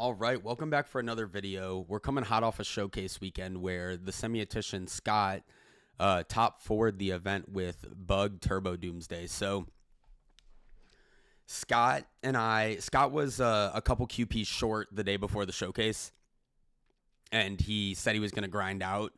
All right, welcome back for another video. We're coming hot off a showcase weekend where the semiotician Scott top forward the event with BUG Turbo Doomsday. So Scott was a couple QPs short the day before the showcase, and he said he was going to grind out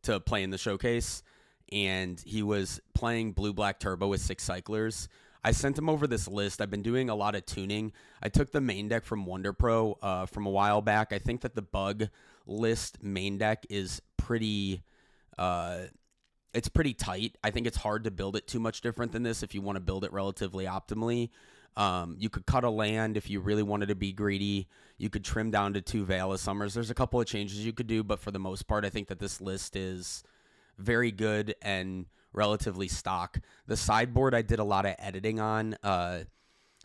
to play in the showcase, and he was playing blue-black turbo with 6 cyclers. I sent him over this list. I've been doing a lot of tuning. I took the main deck from Wonder Pro from a while back. I think that the BUG list main deck is pretty it's pretty tight. I think it's hard to build it too much different than this if you want to build it relatively optimally. You could cut a land if you really wanted to be greedy. You could trim down to 2 Veil of Summers. There's a couple of changes you could do, but for the most part, I think that this list is very good and relatively stock. The sideboard I did a lot of editing on.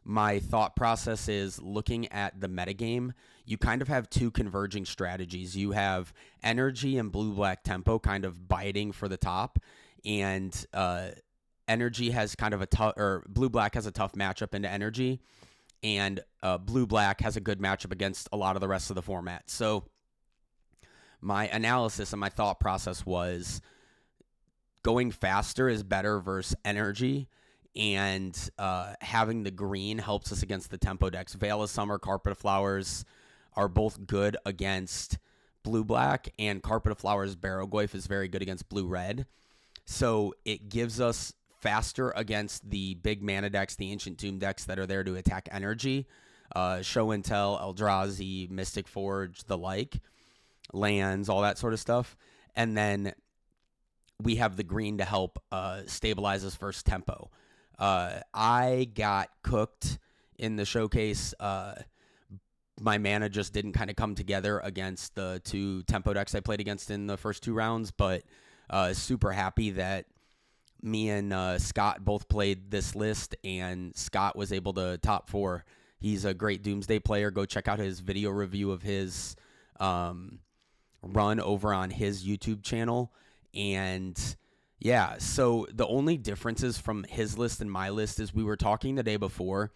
My thought process is looking at the metagame. You kind of have 2 converging strategies. You have energy and blue-black tempo kind of biting for the top, and energy has kind of a tough, or blue-black has a tough matchup into energy, and blue-black has a good matchup against a lot of the rest of the format. So my analysis and my thought process was going faster is better versus energy, and having the green helps us against the tempo decks. Veil of Summer, Carpet of Flowers are both good against blue-black, and Carpet of Flowers Barrowgoyf is very good against blue-red. So it gives us faster against the big mana decks, the Ancient Tomb decks that are there to attack energy. Show and Tell, Eldrazi, Mystic Forge, the like, lands, all that sort of stuff. And then we have the green to help stabilize us versus tempo. I got cooked in the showcase. My mana just didn't kind of come together against the 2 tempo decks I played against in the first 2 rounds, but super happy that me and Scott both played this list, and Scott was able to top 4. He's a great Doomsday player. Go check out his video review of his run over on his YouTube channel. And yeah, so the only differences from his list and my list is we were talking the day before,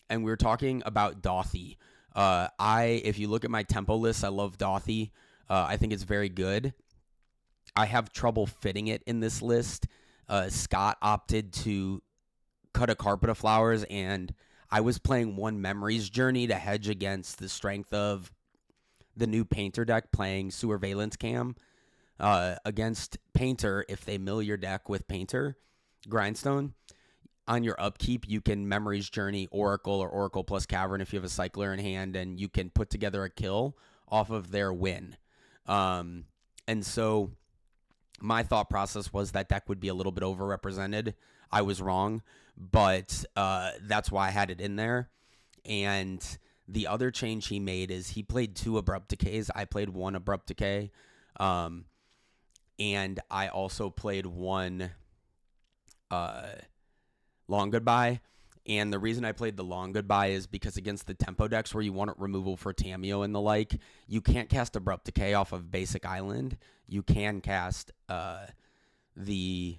and we were talking about Dothy. If you look at my tempo list, I love Dothy. I think it's very good. I have trouble fitting it in this list. Scott opted to cut a Carpet of Flowers, and I was playing 1 Memories Journey to hedge against the strength of the new Painter deck playing Sewer Valence Cam. Against Painter, if they mill your deck with Painter, Grindstone, on your upkeep, you can Memories Journey, Oracle, or Oracle plus Cavern if you have a cycler in hand, and you can put together a kill off of their win. And so my thought process was that deck would be a little bit overrepresented. I was wrong, but that's why I had it in there. And the other change he made is he played 2 Abrupt Decays. I played 1 Abrupt Decay. And I also played 1 Long Goodbye. And the reason I played the Long Goodbye is because against the tempo decks where you want removal for Tameo and the like, you can't cast Abrupt Decay off of Basic Island. You can cast the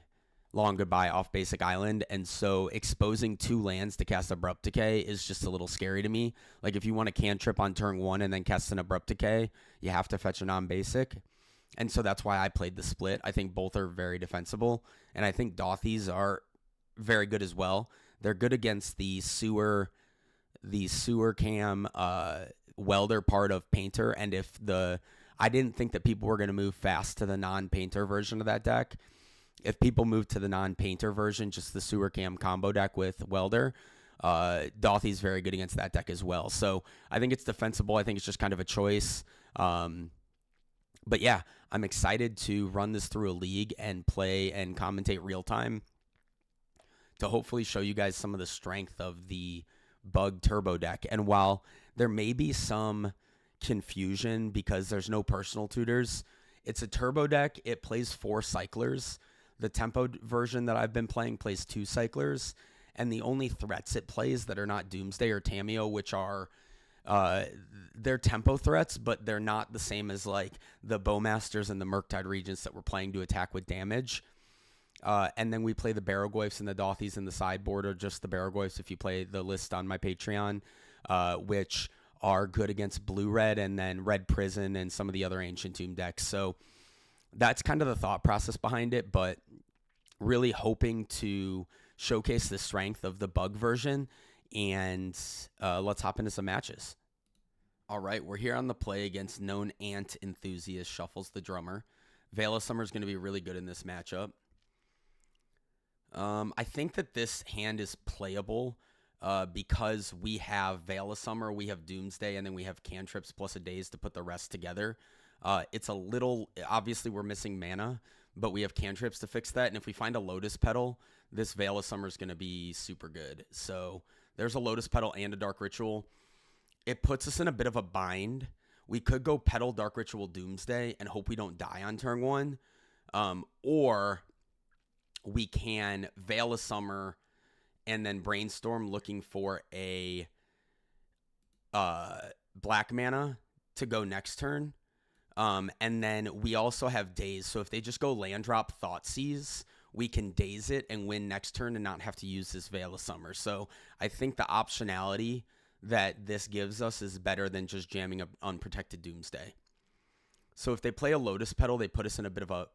Long Goodbye off Basic Island. And so exposing 2 lands to cast Abrupt Decay is just a little scary to me. Like if you want to cantrip on turn 1 and then cast an Abrupt Decay, you have to fetch a non-basic. And so that's why I played the split. I think both are very defensible, and I think Dothys are very good as well. They're good against the sewer cam welder part of Painter, and I didn't think that people were going to move fast to the non-Painter version of that deck. If people move to the non-Painter version, just the sewer cam combo deck with welder, Dothy's very good against that deck as well. So I think it's defensible. I think it's just kind of a choice. But yeah, I'm excited to run this through a league and play and commentate real time to hopefully show you guys some of the strength of the BUG Turbo deck. And while there may be some confusion because there's no personal tutors, it's a turbo deck. It plays 4 cyclers. The tempo version that I've been playing plays 2 cyclers. And the only threats it plays that are not Doomsday or Tameo, which are they're tempo threats, but they're not the same as like the Bowmasters and the Murktide Regents that we're playing to attack with damage. And then we play the Barrowgoyfs and the Dothys in the sideboard, or just the Barrowgoyfs if you play the list on my Patreon, which are good against blue-red and then red prison and some of the other Ancient Tomb decks. So that's kind of the thought process behind it, but really hoping to showcase the strength of the bug version. And let's hop into some matches. All right, we're here on the play against known Ant enthusiast Shuffles the Drummer. Veil of Summer is going to be really good in this matchup. I think that this hand is playable because we have Veil of Summer, we have Doomsday, and then we have cantrips plus a daze to put the rest together. It's a little, obviously we're missing mana, but we have cantrips to fix that. And if we find a Lotus Petal, this Veil of Summer is going to be super good. So there's a Lotus Petal and a Dark Ritual. It puts us in a bit of a bind. We could go Petal, Dark Ritual, Doomsday, and hope we don't die on turn one. Or we can Veil of Summer and then Brainstorm looking for a black mana to go next turn. And then we also have Daze. So if they just go land drop Thoughtseize, we can Daze it and win next turn and not have to use this Veil of Summer. So I think the optionality that this gives us is better than just jamming an unprotected Doomsday. So if they play a Lotus Petal, they put us in a bit of a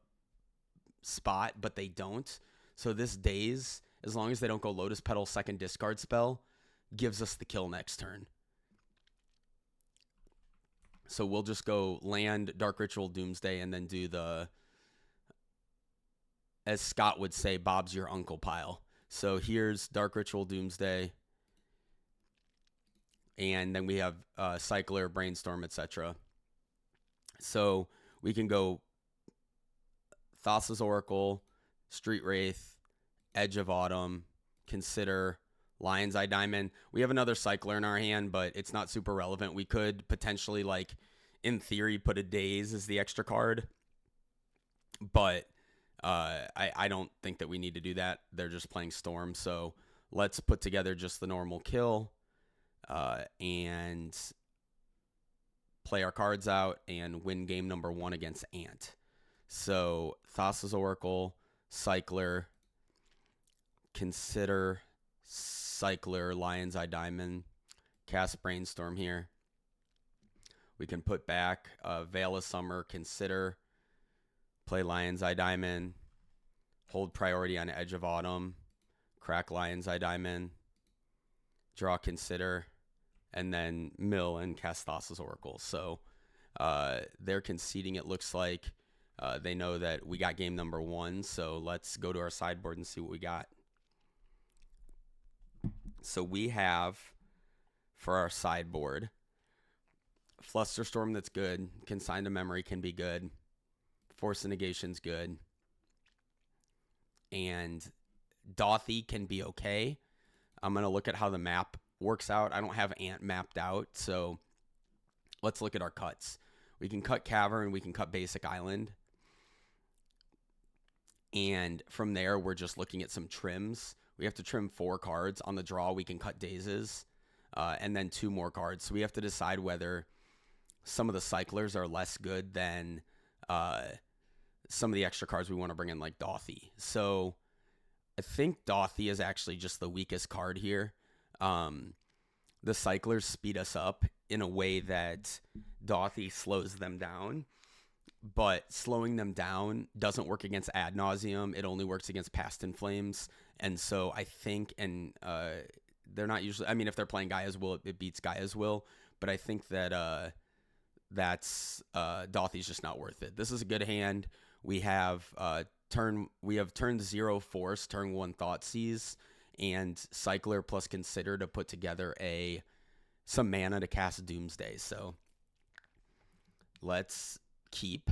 spot, but they don't. So this Daze, as long as they don't go Lotus Petal, second discard spell, gives us the kill next turn. So we'll just go land, Dark Ritual, Doomsday, and then do the, as Scott would say, Bob's your uncle pile. So here's Dark Ritual, Doomsday, and then we have Cycler, Brainstorm, etc. So we can go Thassa's Oracle, Street Wraith, Edge of Autumn, Consider, Lion's Eye Diamond. We have another Cycler in our hand, but it's not super relevant. We could potentially, like, in theory, put a Daze as the extra card. But I don't think that we need to do that. They're just playing Storm. So let's put together just the normal kill and play our cards out and win game number one against Ant. So Thassa's Oracle, Cycler, Consider, Cycler, Lion's Eye Diamond, cast Brainstorm here. We can put back Veil of Summer, Consider, play Lion's Eye Diamond, hold priority on Edge of Autumn, crack Lion's Eye Diamond, draw Consider, and then mill and cast Thassa's Oracle. So they're conceding, it looks like. They know that we got game number one, so let's go to our sideboard and see what we got. So we have, for our sideboard, Flusterstorm that's good, Consign to Memory can be good, Force of Negation's good, and Dothy can be okay. I'm going to look at how the map works out. I don't have Ant mapped out, so let's look at our cuts. We can cut Cavern, we can cut Basic Island. And from there, we're just looking at some trims. We have to trim 4 cards. On the draw, we can cut Dazes, and then 2 more cards. So we have to decide whether some of the Cyclers are less good than some of the extra cards we want to bring in, like Dothy. So I think Dothy is actually just the weakest card here. The Cyclers speed us up in a way that Dothy slows them down. But slowing them down doesn't work against Ad Nauseam. It only works against Past in Flames. And so I think, and they're not usually, I mean, if they're playing Gaia's Will, it beats Gaia's Will. But I think that Dothy's just not worth it. This is a good hand. We have turn 0 Force, turn 1 Thoughtseize, and Cycler plus Consider to put together some mana to cast Doomsday. So let's keep.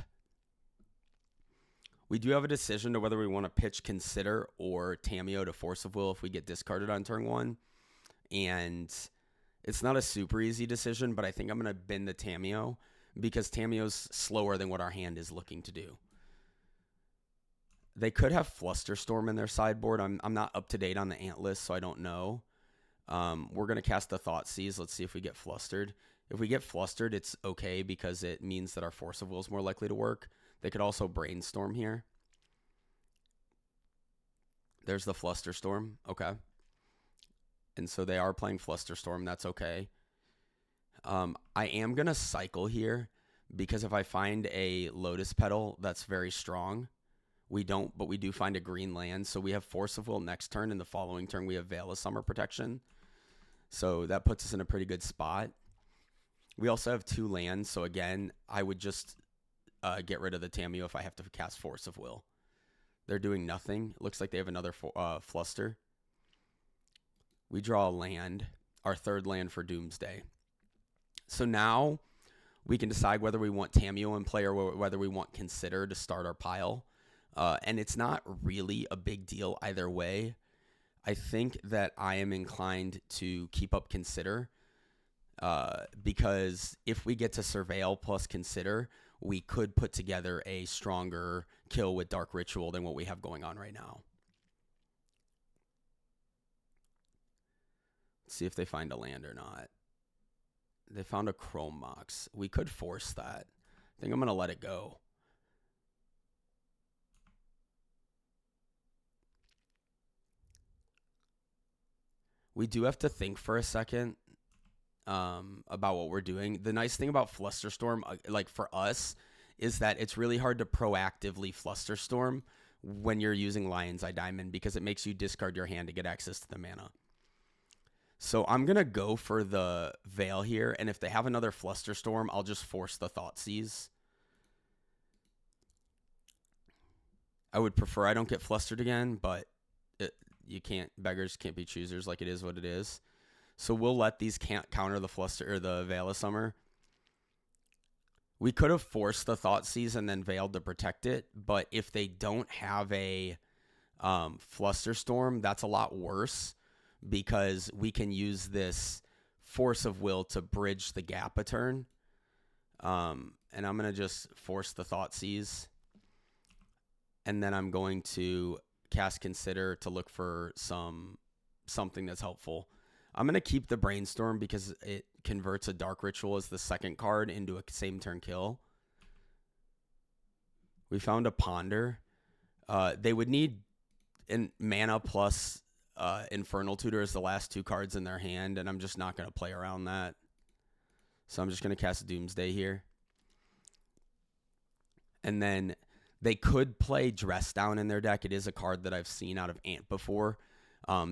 We do have a decision to whether we want to pitch Consider or Tamiyo to Force of Will if we get discarded on turn 1. And it's not a super easy decision, but I think I'm going to bin the Tamiyo because Tamiyo's slower than what our hand is looking to do. They could have Flusterstorm in their sideboard. I'm not up to date on the Ant list, so I don't know. We're going to cast the Thoughtseize. Let's see if we get flustered. If we get flustered, it's okay because it means that our Force of Will is more likely to work. They could also Brainstorm here. There's the Flusterstorm. Okay. And so they are playing Flusterstorm. That's okay. I am going to cycle here because if I find a Lotus Petal that's very strong, we don't, but we do find a green land. So we have Force of Will next turn, and the following turn we have Veil of Summer Protection. So that puts us in a pretty good spot. We also have 2 lands, so again, I would just get rid of the Tamiyo if I have to cast Force of Will. They're doing nothing. It looks like they have another Fluster. We draw a land, our 3rd land for Doomsday. So now we can decide whether we want Tamiyo in play or whether we want Consider to start our pile. And it's not really a big deal either way. I think that I am inclined to keep up Consider because if we get to Surveil plus Consider, we could put together a stronger kill with Dark Ritual than what we have going on right now. Let's see if they find a land or not. They found a Chrome Mox. We could force that. I think I'm going to let it go. We do have to think for a second about what we're doing. The nice thing about Flusterstorm, like for us, is that it's really hard to proactively Flusterstorm when you're using Lion's Eye Diamond because it makes you discard your hand to get access to the mana. So I'm going to go for the Veil here, and if they have another Flusterstorm, I'll just force the Thoughtseize. I would prefer I don't get flustered again, but you can't, beggars can't be choosers, like it is what it is. So we'll let these counter the Fluster or the Veil of Summer. We could have forced the Thoughtseize and then Veiled to protect it, but if they don't have a Flusterstorm, that's a lot worse because we can use this Force of Will to bridge the gap a turn. And I'm going to just force the Thoughtseize. And then I'm going to cast Consider to look for something that's helpful. I'm going to keep the Brainstorm because it converts a Dark Ritual as the 2nd card into a same turn kill. We found a Ponder. They would need mana plus Infernal Tutor as the last 2 cards in their hand, and I'm just not going to play around that. So I'm just going to cast Doomsday here. And then they could play Dress Down in their deck. It is a card that I've seen out of Ant before.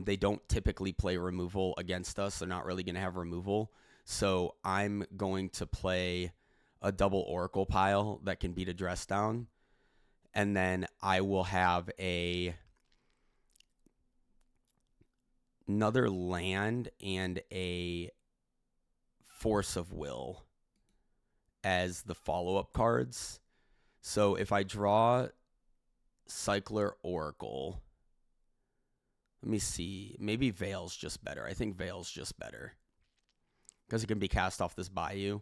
They don't typically play removal against us. They're not really going to have removal. So I'm going to play a double Oracle pile that can beat a Dress Down. And then I will have another land and a Force of Will as the follow-up cards. So if I draw Cycler Oracle, let me see. Maybe Veil's just better. I think Veil's just better because it can be cast off this Bayou.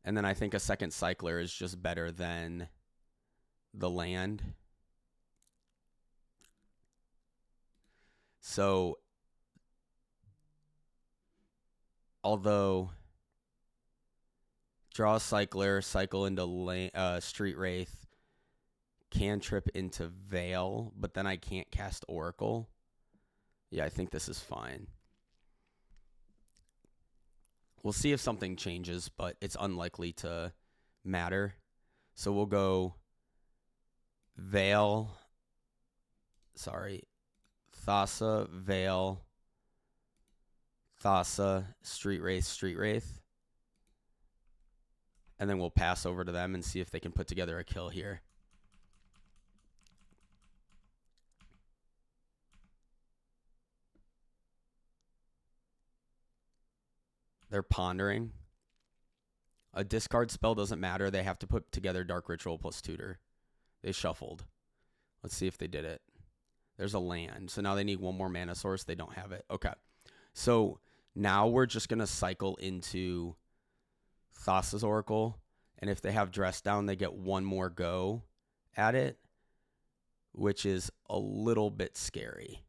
And then I think a second Cycler is just better than the land. So, although draw a Cycler, cycle into Street Wraith, cantrip into Veil, but then I can't cast Oracle. Yeah, I think this is fine. We'll see if something changes, but it's unlikely to matter. So we'll go Veil. Sorry. Thassa, Veil, Thassa, Street Wraith, Street Wraith. And then we'll pass over to them and see if they can put together a kill here. They're pondering. A discard spell doesn't matter. They have to put together Dark Ritual plus Tutor. They shuffled. Let's see if they did it. There's a land. So now they need one more mana source. They don't have it. Okay. So now we're just going to cycle into Thassa's Oracle. And if they have Dress Down, they get one more go at it, which is a little bit scary.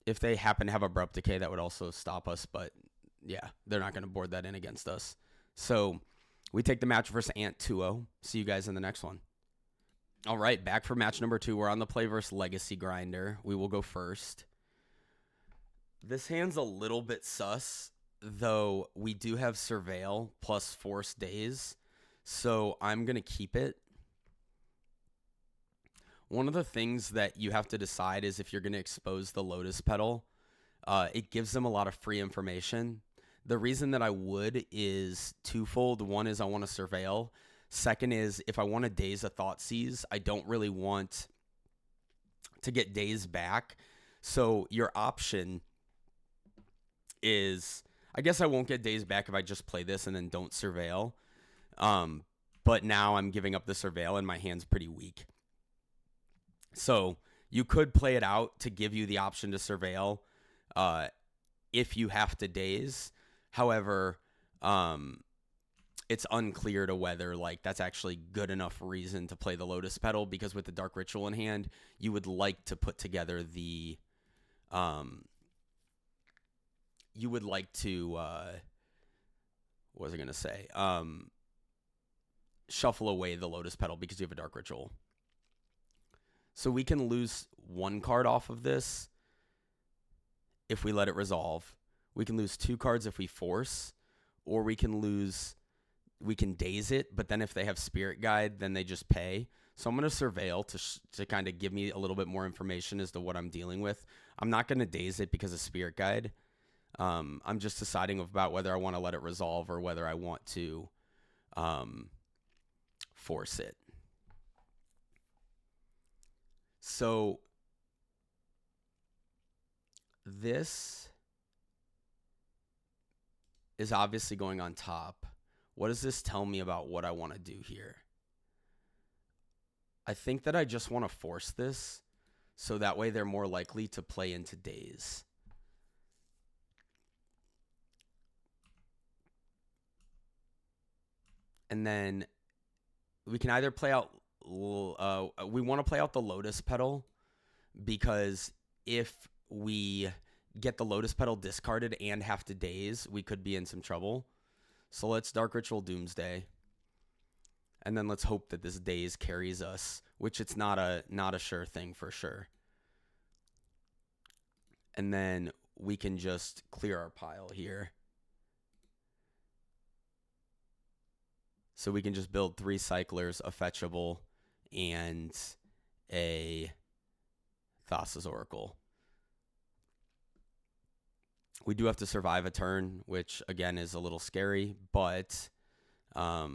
If they happen to have Abrupt Decay, that would also stop us. But yeah, they're not going to board that in against us. So we take the match versus Ant 2-0. See you guys in the next one. All right, back for match number 2. We're on the play versus Legacy Grinder. We will go first. This hand's a little bit sus, though we do have Surveil plus Force Daze, so I'm going to keep it. One of the things that you have to decide is if you're going to expose the Lotus Petal. It gives them a lot of free information. The reason that I would is twofold. One is I want to Surveil. Second is if I want to Daze a Thoughtseize, I don't really want to get Daze back. So your option is, I guess I won't get Daze back if I just play this and then don't Surveil. But now I'm giving up the Surveil and my hand's pretty weak. So you could play it out to give you the option to Surveil if you have to Daze. However, it's unclear to whether like that's actually good enough reason to play the Lotus Petal, because with the Dark Ritual in hand, you would like to put together the you would like to what was I going to say? Shuffle away the Lotus Petal because you have a Dark Ritual. So we can lose one card off of this if we let it resolve. We can lose 2 cards if we force, or we can Daze it, but then if they have Spirit Guide, then they just pay. So I'm going to Surveil to kind of give me a little bit more information as to what I'm dealing with. I'm not going to Daze it because of Spirit Guide. I'm just deciding about whether I want to let it resolve or whether I want to force it. So this is obviously going on top. What does this tell me about what I want to do here? I think that I just want to force this so that way they're more likely to play into Daze. And then we can either play out, we want to play out the Lotus Petal, because if we get the Lotus Petal discarded and have to Daze, we could be in some trouble. So let's Dark Ritual Doomsday. And then let's hope that this Daze carries us, which it's not a sure thing for sure. And then we can just clear our pile here. So we can just build 3 Cyclers, a Fetchable, and a Thassa's Oracle. We do have to survive a turn, which, again, is a little scary, but I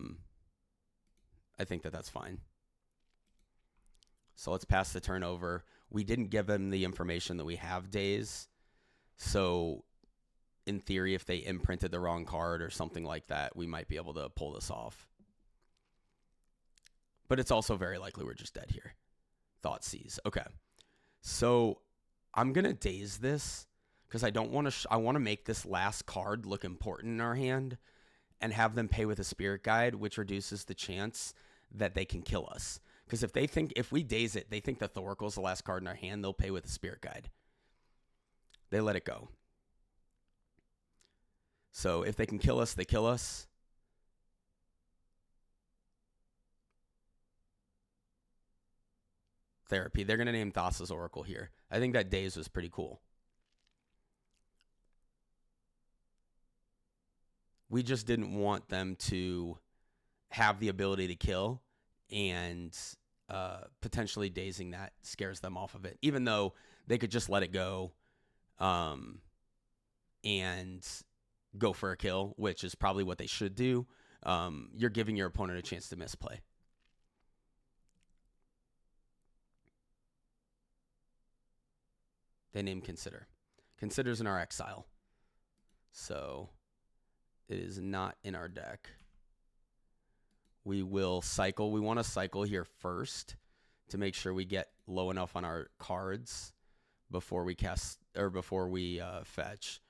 think that that's fine. So let's pass the turn over. We didn't give them the information that we have Daze, so in theory, if they imprinted the wrong card or something like that, we might be able to pull this off. But it's also very likely we're just dead here. Thoughtseize. Okay. So I'm going to Daze this because I don't want to I want to make this last card look important in our hand and have them pay with a Spirit Guide, which reduces the chance that they can kill us. Because if we Daze it, they think that Thoracle is the last card in our hand, they'll pay with a Spirit Guide. They let it go. So if they can kill us, they kill us. Therapy. They're going to name Thassa's Oracle here. I think that Daze was pretty cool. We just didn't want them to have the ability to kill, and potentially dazing that scares them off of it, even though they could just let it go and go for a kill, which is probably what they should do. You're giving your opponent a chance to misplay. They name Consider. Consider's in our exile, so it is not in our deck. We will cycle. We want to cycle here first to make sure we get low enough on our cards before we cast or before we fetch,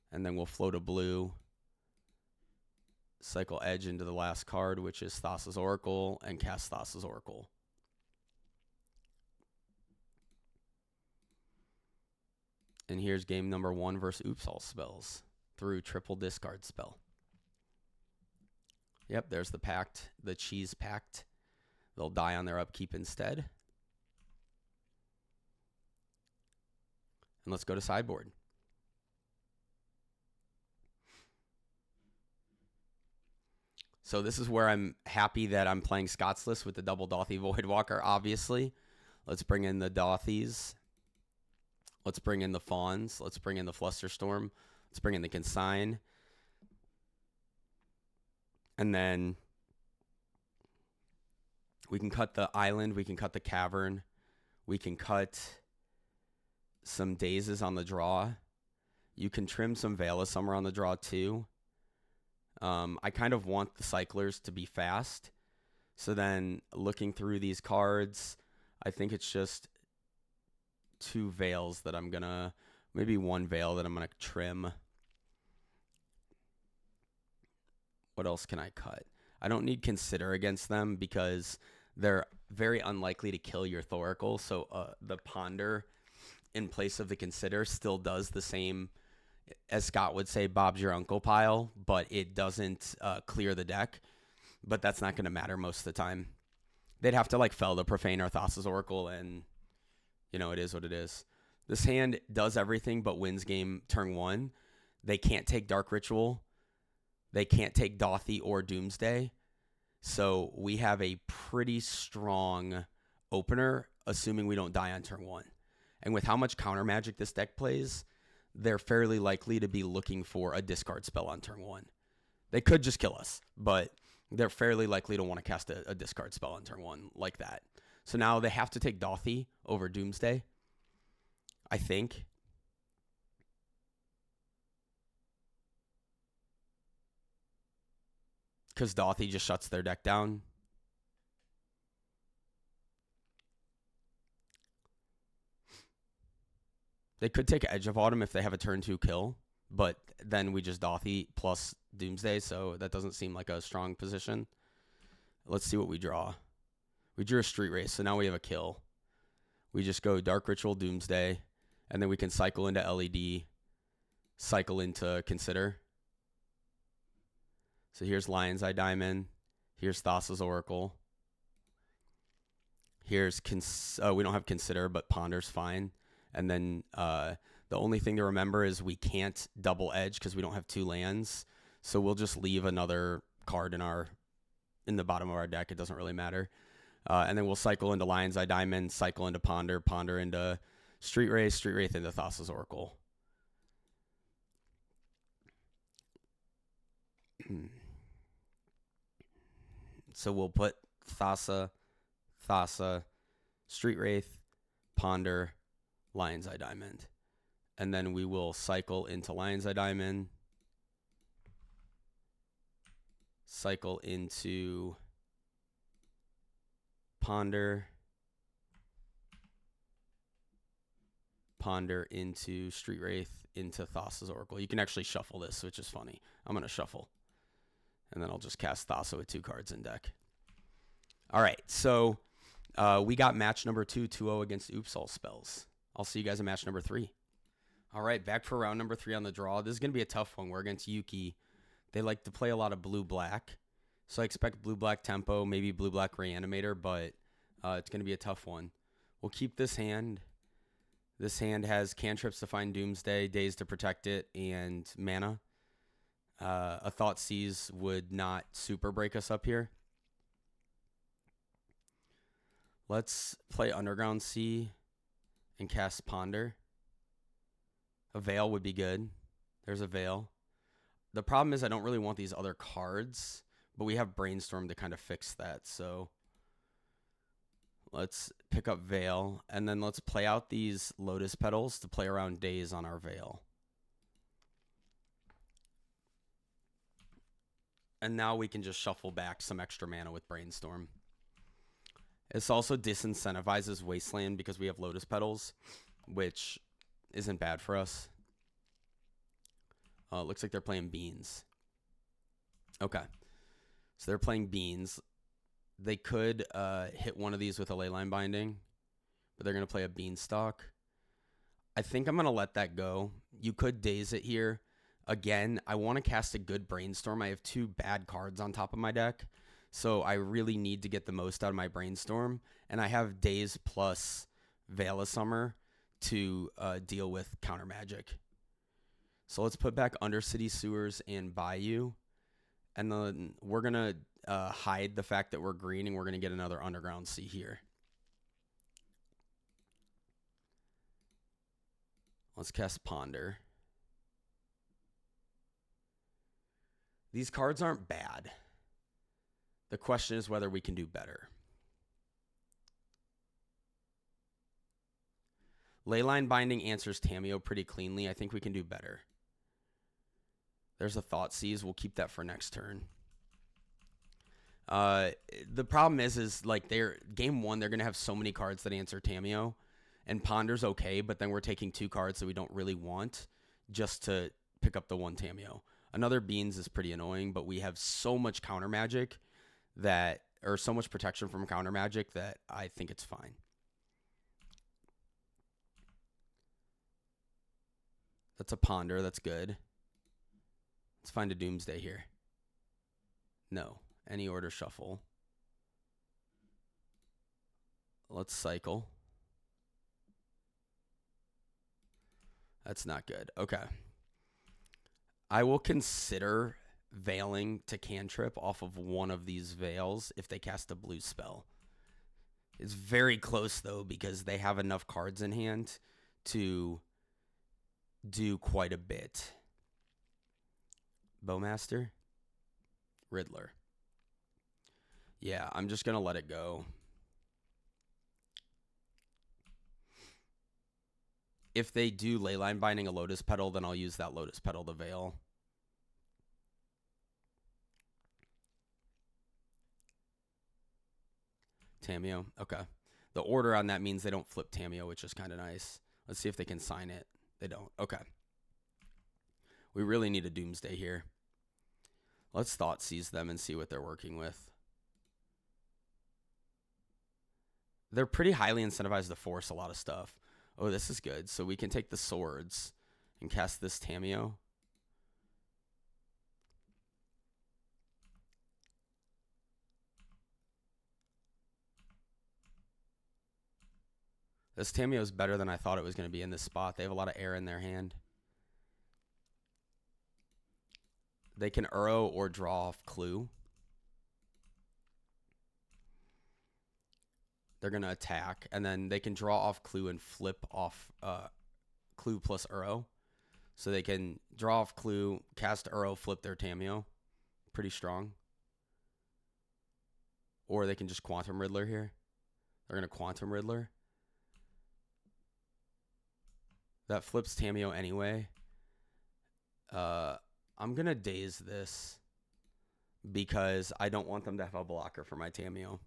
and then we'll float a blue. Cycle Edge into the last card, which is Thassa's Oracle, and cast Thassa's Oracle. And here's game number 1 versus Oops All Spells through triple discard spell. Yep, there's the pact, the cheese pact. They'll die on their upkeep instead. And let's go to sideboard. So this is where I'm happy that I'm playing Scott's List with the double Dauthi Voidwalker, obviously. Let's bring in the Dauthis. Let's bring in the Fawns. Let's bring in the Flusterstorm. Let's bring in the Consign. And then we can cut the Island. We can cut the Cavern. We can cut some Dazes on the draw. You can trim some Veil of Summer on the draw too. I kind of want the Cyclers to be fast. So then looking through these cards, I think it's just 2 Veils that I'm going to, maybe 1 Veil that I'm going to trim. What else can I cut? I don't need Consider against them because they're very unlikely to kill your Thoracle. So the Ponder in place of the Consider still does the same, as Scott would say, Bob's your uncle pile, but it doesn't clear the deck. But that's not going to matter most of the time. They'd have to like fell the Profane or Thassa's Oracle, and you know, it is what it is. This hand does everything but wins game turn 1. They can't take Dark Ritual. They can't take Dauthi or Doomsday. So we have a pretty strong opener, assuming we don't die on turn 1. And with how much counter magic this deck plays, they're fairly likely to be looking for a discard spell on turn 1. They could just kill us, but they're fairly likely to want to cast a discard spell on turn 1 like that. So now they have to take Dauthi over Doomsday, I think. Because Dauthi just shuts their deck down. They could take Edge of Autumn if they have a turn 2 kill, but then we just Dauthi plus Doomsday, so that doesn't seem like a strong position. Let's see what we draw. We drew a Street Race, so now we have a kill. We just go Dark Ritual, Doomsday, and then we can cycle into LED, cycle into Consider. So here's Lion's Eye Diamond. Here's Thassa's Oracle. Here's, we don't have Consider, but Ponder's fine. And then the only thing to remember is we can't double edge because we don't have 2 lands. So we'll just leave another card in the bottom of our deck. It doesn't really matter. And then we'll cycle into Lion's Eye Diamond, cycle into Ponder, Ponder into Street Wraith, Street Wraith into Thassa's Oracle. So we'll put Thassa, Street Wraith, Ponder, Lion's Eye Diamond. And then we will cycle into Lion's Eye Diamond, cycle into Ponder, Ponder into Street Wraith, into Thassa's Oracle. You can actually shuffle this, which is funny. I'm going to shuffle. And then I'll just cast Thassa with 2 cards in deck. All right, so we got match number 2, 2-0 against Oops All Spells. I'll see you guys in match number 3. All right, back for round number 3 on the draw. This is going to be a tough one. We're against Yuki. They like to play a lot of blue-black. So I expect blue-black tempo, maybe blue-black Reanimator, but it's going to be a tough one. We'll keep this hand. This hand has cantrips to find Doomsday, Days to protect it, and mana. A Thought Seize would not super break us up here. Let's play Underground Sea and cast Ponder. A Veil would be good. There's a Veil. The problem is I don't really want these other cards, but we have Brainstorm to kind of fix that. So let's pick up Veil, and then let's play out these Lotus Petals to play around Days on our Veil. And now we can just shuffle back some extra mana with Brainstorm. This also disincentivizes Wasteland because we have Lotus Petals, which isn't bad for us. Looks like they're playing Beans. Okay. So they're playing Beans. They could hit one of these with a Leyline Binding, but they're going to play a Beanstock. I think I'm going to let that go. You could Daze it here. Again, I want to cast a good Brainstorm. I have 2 bad cards on top of my deck. So I really need to get the most out of my brainstorm, and I have days plus Veil of Summer to deal with counter magic. So let's put back Undercity Sewers and Bayou, and then we're gonna hide the fact that we're green, and we're gonna get another Underground Sea here. Let's cast Ponder. These cards aren't bad. The question is whether we can do better. Leyline Binding answers Tameo pretty cleanly. I think we can do better. There's a Thoughtseize. We'll keep that for next turn. The problem is like game 1, they're going to have so many cards that answer Tameo. And Ponder's okay, but then we're taking 2 cards that we don't really want just to pick up the 1 Tameo. Another Beans is pretty annoying, but we have so much counter magic or so much protection from counter magic that I think it's fine. That's a Ponder. That's good. Let's find a Doomsday here. No. Any order shuffle. Let's cycle. That's not good. Okay. I will consider veiling to cantrip off of one of these veils if they cast a blue spell. It's very close, though, because they have enough cards in hand to do quite a bit. Bowmaster? Riddler. Yeah, I'm just going to let it go. If they do Leyline Binding a Lotus Petal, then I'll use that Lotus Petal to veil. Tameo. Okay. The order on that means they don't flip Tameo, which is kind of nice. Let's see if they can sign it. They don't. Okay. We really need a Doomsday here. Let's Thoughtseize them and see what they're working with. They're pretty highly incentivized to force a lot of stuff. Oh, this is good. So we can take the swords and cast this Tameo. This Tameo is better than I thought it was going to be in this spot. They have a lot of air in their hand. They can Uro or draw off Clue. They're going to attack, and then they can draw off Clue and flip off Clue plus Uro. So they can draw off Clue, cast Uro, flip their Tameo. Pretty strong. Or they can just Quantum Riddler here. They're going to Quantum Riddler. That flips Tameo anyway. I'm going to daze this because I don't want them to have a blocker for my Tameo.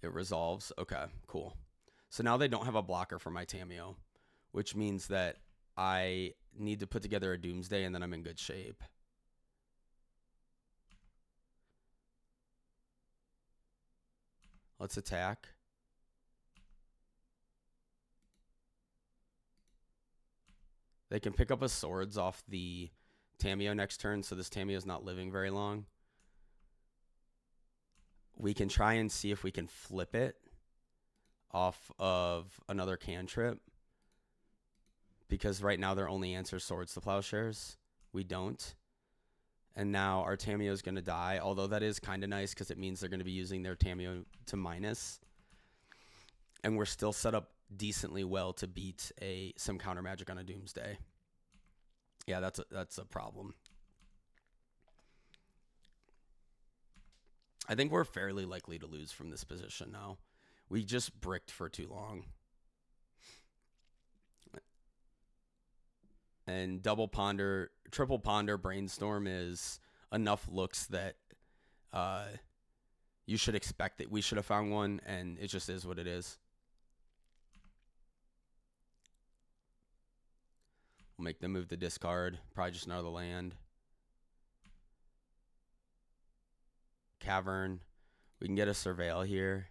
It resolves. Okay, cool. So now they don't have a blocker for my Tameo, which means that I need to put together a Doomsday and then I'm in good shape. Let's attack. They can pick up a swords off the Tameo next turn, so this Tameo is not living very long. We can try and see if we can flip it off of another cantrip, because right now their only answer is swords to plowshares. We don't. And now our Tameo is going to die, although that is kind of nice because it means they're going to be using their Tameo to minus. And we're still set up decently well to beat some counter magic on a Doomsday. Yeah, that's a problem. I think we're fairly likely to lose from this position now. We just bricked for too long. And double ponder, triple ponder, brainstorm is enough looks that you should expect that we should have found one, and it just is what it is. We'll make them move the discard. Probably just another land. Cavern. We can get a Surveil here.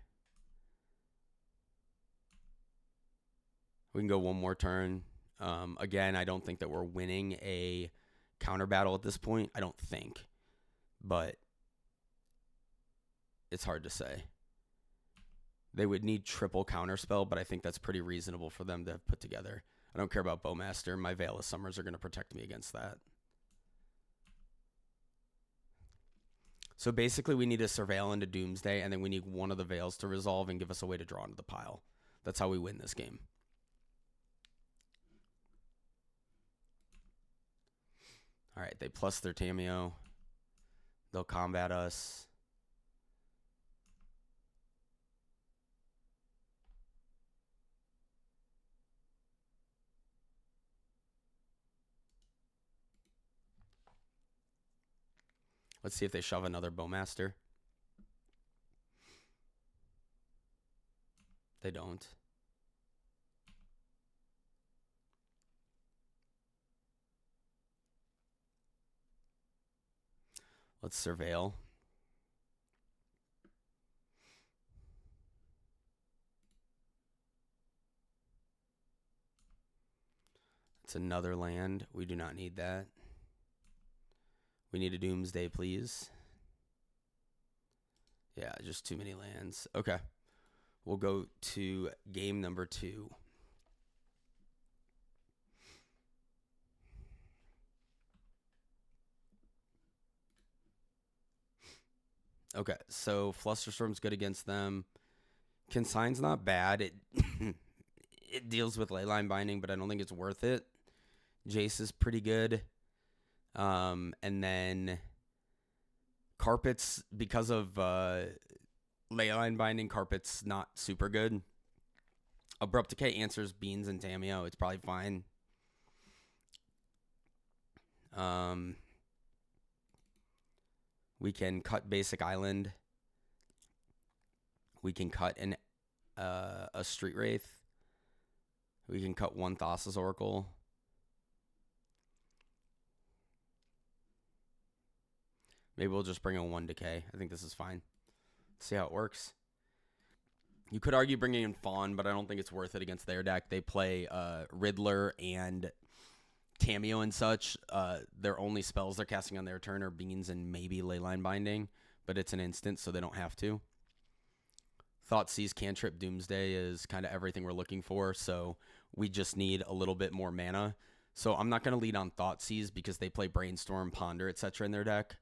We can go one more turn. Again, I don't think that we're winning a counter battle at this point. I don't think, but it's hard to say. They would need triple counterspell, but I think that's pretty reasonable for them to have put together. I don't care about Bowmaster. My Veil of Summers are going to protect me against that. So basically, we need to Surveil into Doomsday, and then we need one of the Veils to resolve and give us a way to draw into the pile. That's how we win this game. All right, they plus their Tamiyo. They'll combat us. Let's see if they shove another Bowmaster. They don't. Let's Surveil. It's another land. We do not need that. We need a Doomsday, please. Yeah, just too many lands. Okay. We'll go to game number 2. Okay, so Flusterstorm's good against them. Consign's not bad. It it deals with Leyline Binding, but I don't think it's worth it. Jace is pretty good. And then Carpet's, because of Leyline Binding, Carpet's not super good. Abrupt Decay answers Beans and Tamiyo. It's probably fine. We can cut Basic Island. We can cut a Street Wraith. We can cut one Thassa's Oracle. Maybe we'll just bring in 1 Decay. I think this is fine. See how it works. You could argue bringing in Fawn, but I don't think it's worth it against their deck. They play Riddler and Tamiyo and such. Their only spells they're casting on their turn are Beans and maybe Leyline Binding, but it's an instant, so they don't have to. Thoughtseize Cantrip Doomsday is kind of everything we're looking for, so we just need a little bit more mana. So I'm not going to lead on Thoughtseize because they play Brainstorm, Ponder, etc. in their deck.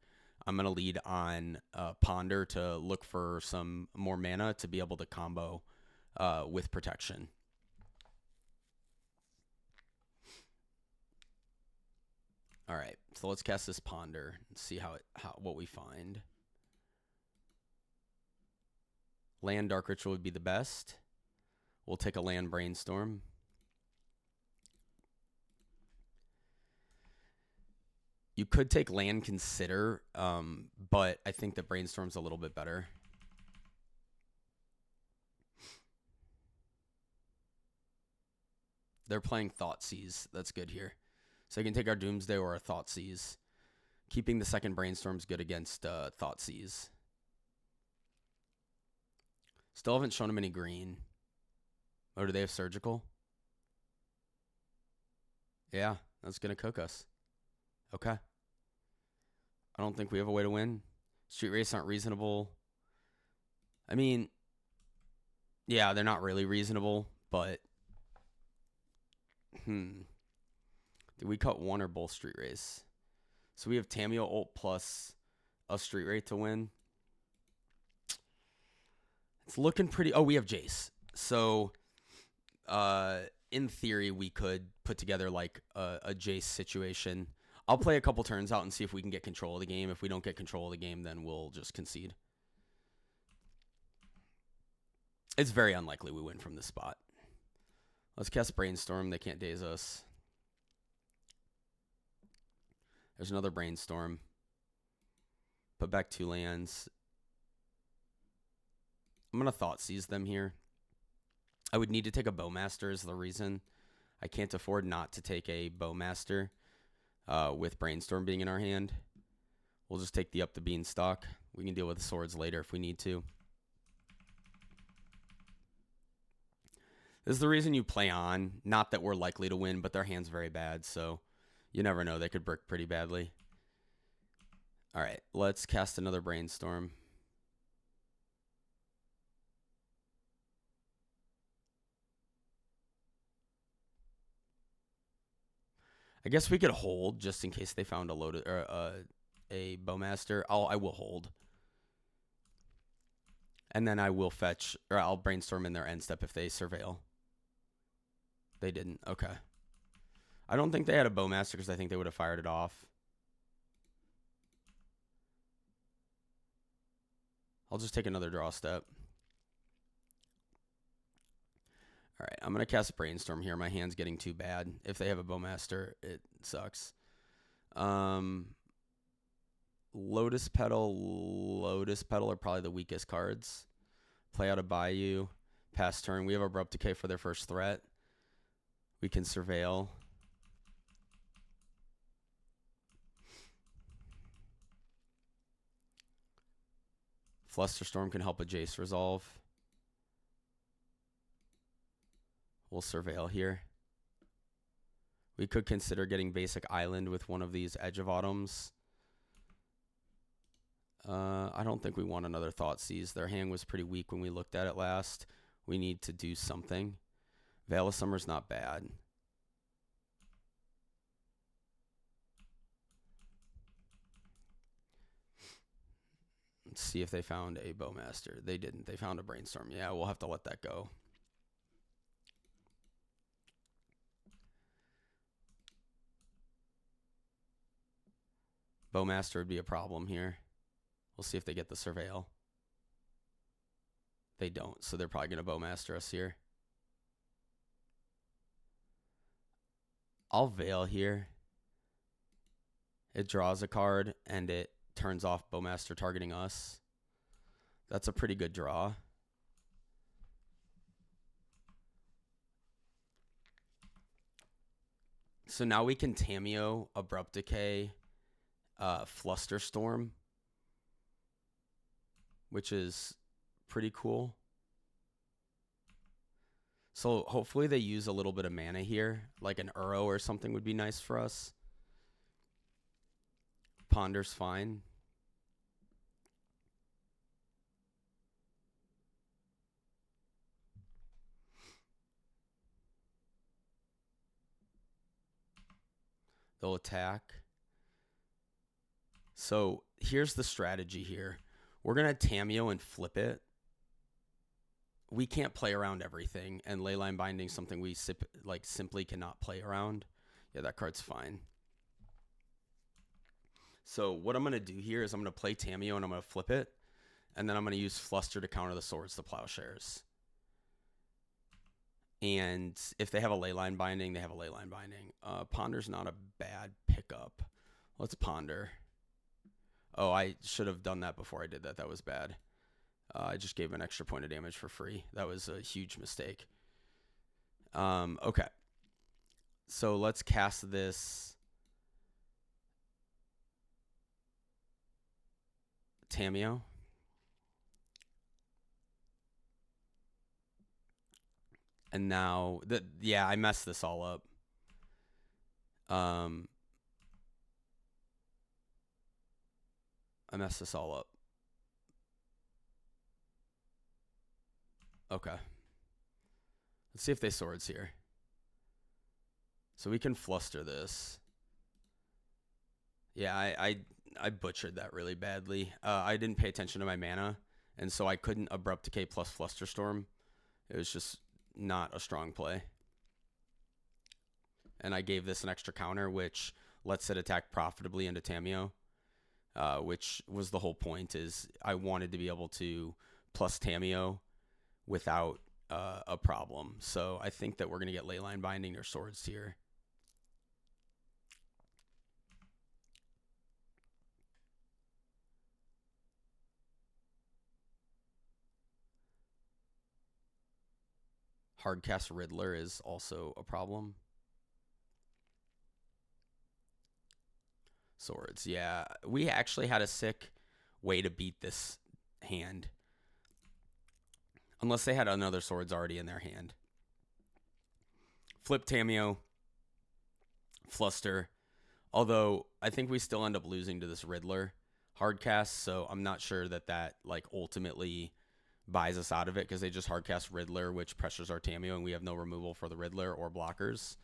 I'm going to lead on Ponder to look for some more mana to be able to combo with protection. All right, so let's cast this Ponder and see what we find. Land Dark Ritual would be the best. We'll take a land Brainstorm. You could take land Consider, but I think that Brainstorm's a little bit better. They're playing Thoughtseize. That's good here. So you can take our Doomsday or our Thoughtseize. Keeping the second Brainstorm's good against Thoughtseize. Still haven't shown him any green. Oh, do they have Surgical? Yeah, that's going to cook us. Okay. I don't think we have a way to win. Street Wraiths aren't reasonable. I mean, yeah, they're not really reasonable, but did we cut one or both Street Wraiths? So we have Tamiyo ult plus a Street Wraith to win. It's looking pretty... Oh, we have Jace. So, in theory, we could put together like a Jace situation. I'll play a couple turns out and see if we can get control of the game. If we don't get control of the game, then we'll just concede. It's very unlikely we win from this spot. Let's cast Brainstorm. They can't daze us. There's another Brainstorm. Put back 2 lands. I'm going to Thoughtseize them here. I would need to take a Bowmaster is the reason. I can't afford not to take a Bowmaster with Brainstorm being in our hand. We'll just take the Beanstock. We can deal with the swords later if we need to. This is the reason you play on. Not that we're likely to win, but their hand's very bad, so You never know. They could brick pretty badly. All right, let's cast another Brainstorm. I guess we could hold just in case they found a loaded or a Bowmaster. I will hold, and then I will fetch or I'll Brainstorm in their end step if they surveil. They didn't. Okay. I don't think they had a Bowmaster because I think they would have fired it off. I'll just take another draw step. All right, I'm going to cast Brainstorm here. My hand's getting too bad. If they have a Bowmaster, it sucks. Lotus Petal are probably the weakest cards. Play out a Bayou. Pass turn. We have Abrupt Decay for their first threat. We can Surveil. Flusterstorm can help a Jace resolve. We'll Surveil here. We could consider getting basic Island with one of these Edge of Autumns. I don't think we want another Thoughtseize. Their hand was pretty weak when we looked at it last. We need to do something. Veil of Summer's not bad. Let's see if they found a Bowmaster. They didn't. They found a Brainstorm. Yeah, we'll have to let that go. Bowmaster would be a problem here. We'll see if they get the Surveil. They don't, so they're probably going to Bowmaster us here. I'll Veil here. It draws a card, and it turns off Bowmaster targeting us. That's a pretty good draw. So now we can Tamiyo, Abrupt Decay, Flusterstorm, which is pretty cool. So hopefully they use a little bit of mana here, like an Uro or something would be nice for us. Ponder's fine. They'll attack. So here's the strategy here. We're going to Tamiyo and flip it. We can't play around everything, and Leyline Binding something we simply cannot play around. Yeah, that card's fine. So what I'm going to do here is I'm going to play Tamiyo and I'm going to flip it, and then I'm going to use Fluster to counter the Swords to Plowshares. And if they have a Leyline Binding, they have a Leyline Binding. Ponder's not a bad pickup. Let's Ponder. Oh, I should have done that before I did that. That was bad. I just gave an extra point of damage for free. That was a huge mistake. Okay. So let's cast this Tamiyo. And now, yeah, I messed this all up. I messed this all up. Okay. Let's see if they Swords here. So we can Fluster this. Yeah, I butchered that really badly. I didn't pay attention to my mana, and so I couldn't Abrupt Decay plus Flusterstorm. It was just not a strong play. And I gave this an extra counter, which lets it attack profitably into Tamiyo, which was the whole point, is I wanted to be able to plus Tamiyo without a problem. So I think that we're going to get Leyline Binding their Swords here. Hardcast Riddler is also a problem. Swords, yeah. We actually had a sick way to beat this hand. Unless they had another Swords already in their hand. Flip Tamiyo. Fluster. Although I think we still end up losing to this Riddler hardcast, so I'm not sure that like ultimately buys us out of it because they just hardcast Riddler, which pressures our Tamiyo, and we have no removal for the Riddler or blockers.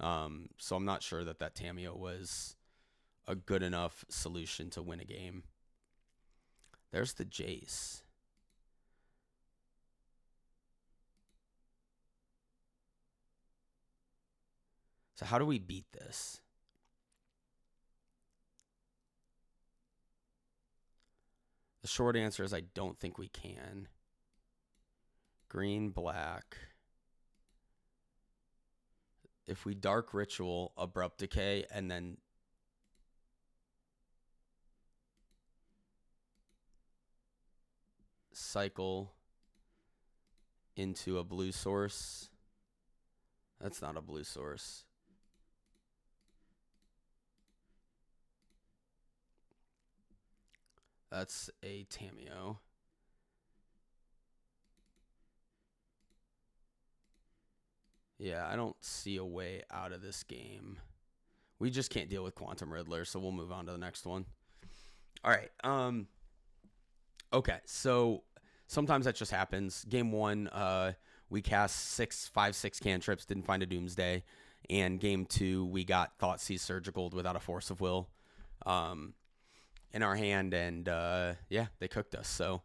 So I'm not sure that Tamiyo was a good enough solution to win a game. There's the Jace. So how do we beat this? The short answer is I don't think we can. Green, black. If we Dark Ritual, Abrupt Decay, and then cycle into a blue source. That's not a blue source. That's a Tamiyo. Yeah, I don't see a way out of this game. We just can't deal with Quantum Riddler, so we'll move on to the next one. All right. Okay, so sometimes that just happens. Game 1, we cast 5-6 cantrips, didn't find a Doomsday. And game 2, we got Thoughtseize Surgical without a Force of Will in our hand, and yeah, they cooked us. So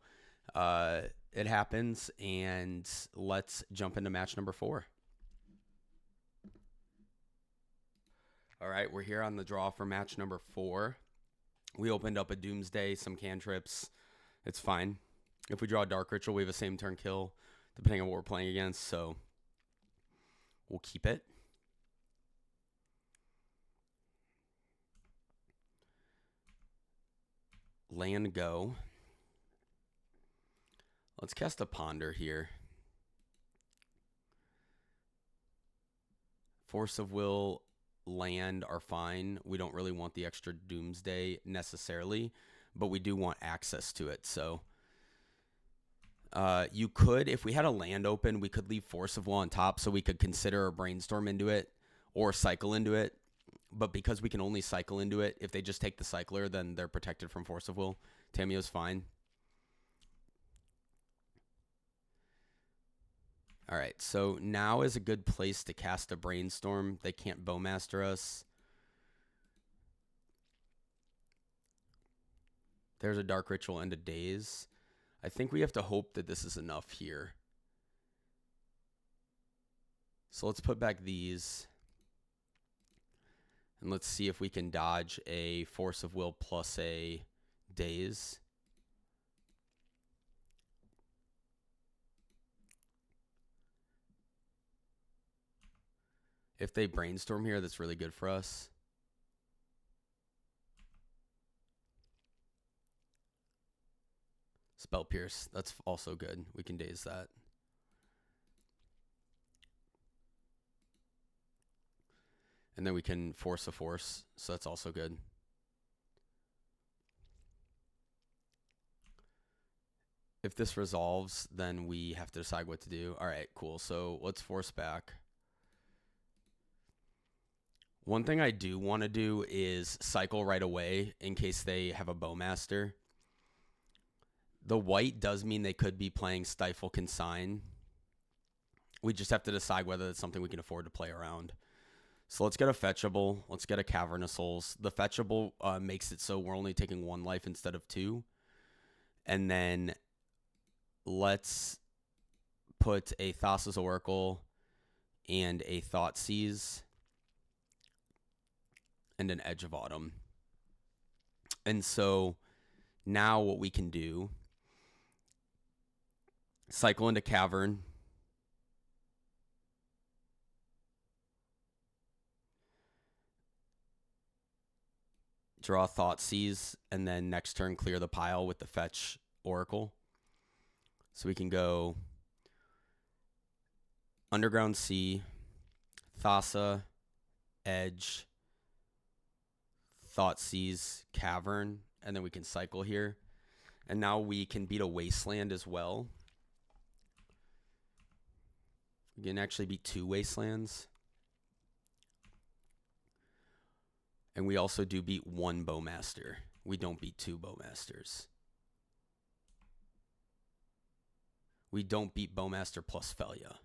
it happens, and let's jump into match number 4. All right, we're here on the draw for match number 4. We opened up a Doomsday, some cantrips. It's fine. If we draw a Dark Ritual, we have a same turn kill, depending on what we're playing against, so we'll keep it. Land go. Let's cast a Ponder here. Force of Will, land are fine. We don't really want the extra Doomsday necessarily, but we do want access to it. So you could, if we had a land open, we could leave Force of Will on top so we could consider a Brainstorm into it or cycle into it. But because we can only cycle into it, if they just take the cycler, then they're protected from Force of Will. Tamiyo's fine. All right, so now is a good place to cast a Brainstorm. They can't Bowmaster us. There's a Dark Ritual and a Daze. I think we have to hope that this is enough here. So let's put back these. And let's see if we can dodge a Force of Will plus a Daze. If they Brainstorm here, that's really good for us. Spell Pierce, that's also good. We can Daze that. And then we can Force a Force, so that's also good. If this resolves, then we have to decide what to do. All right, cool. So let's Force back. One thing I do want to do is cycle right away in case they have a Bowmaster. The white does mean they could be playing Stifle Consign. We just have to decide whether it's something we can afford to play around. So let's get a Fetchable. Let's get a Cavern of Souls. The Fetchable makes it so we're only taking 1 life instead of 2. And then let's put a Thassa's Oracle and a Thoughtseize and an Edge of Autumn. And so now what we can do, cycle into Cavern. Draw Thoughtseize, and then next turn clear the pile with the Fetch Oracle. So we can go Underground Sea, Thassa, Edge, Thoughtseize, Cavern, and then we can cycle here. And now we can beat a Wasteland as well. We can actually beat 2 Wastelands. And we also do beat 1 Bowmaster. We don't beat 2 Bowmasters. We don't beat Bowmaster plus Felia.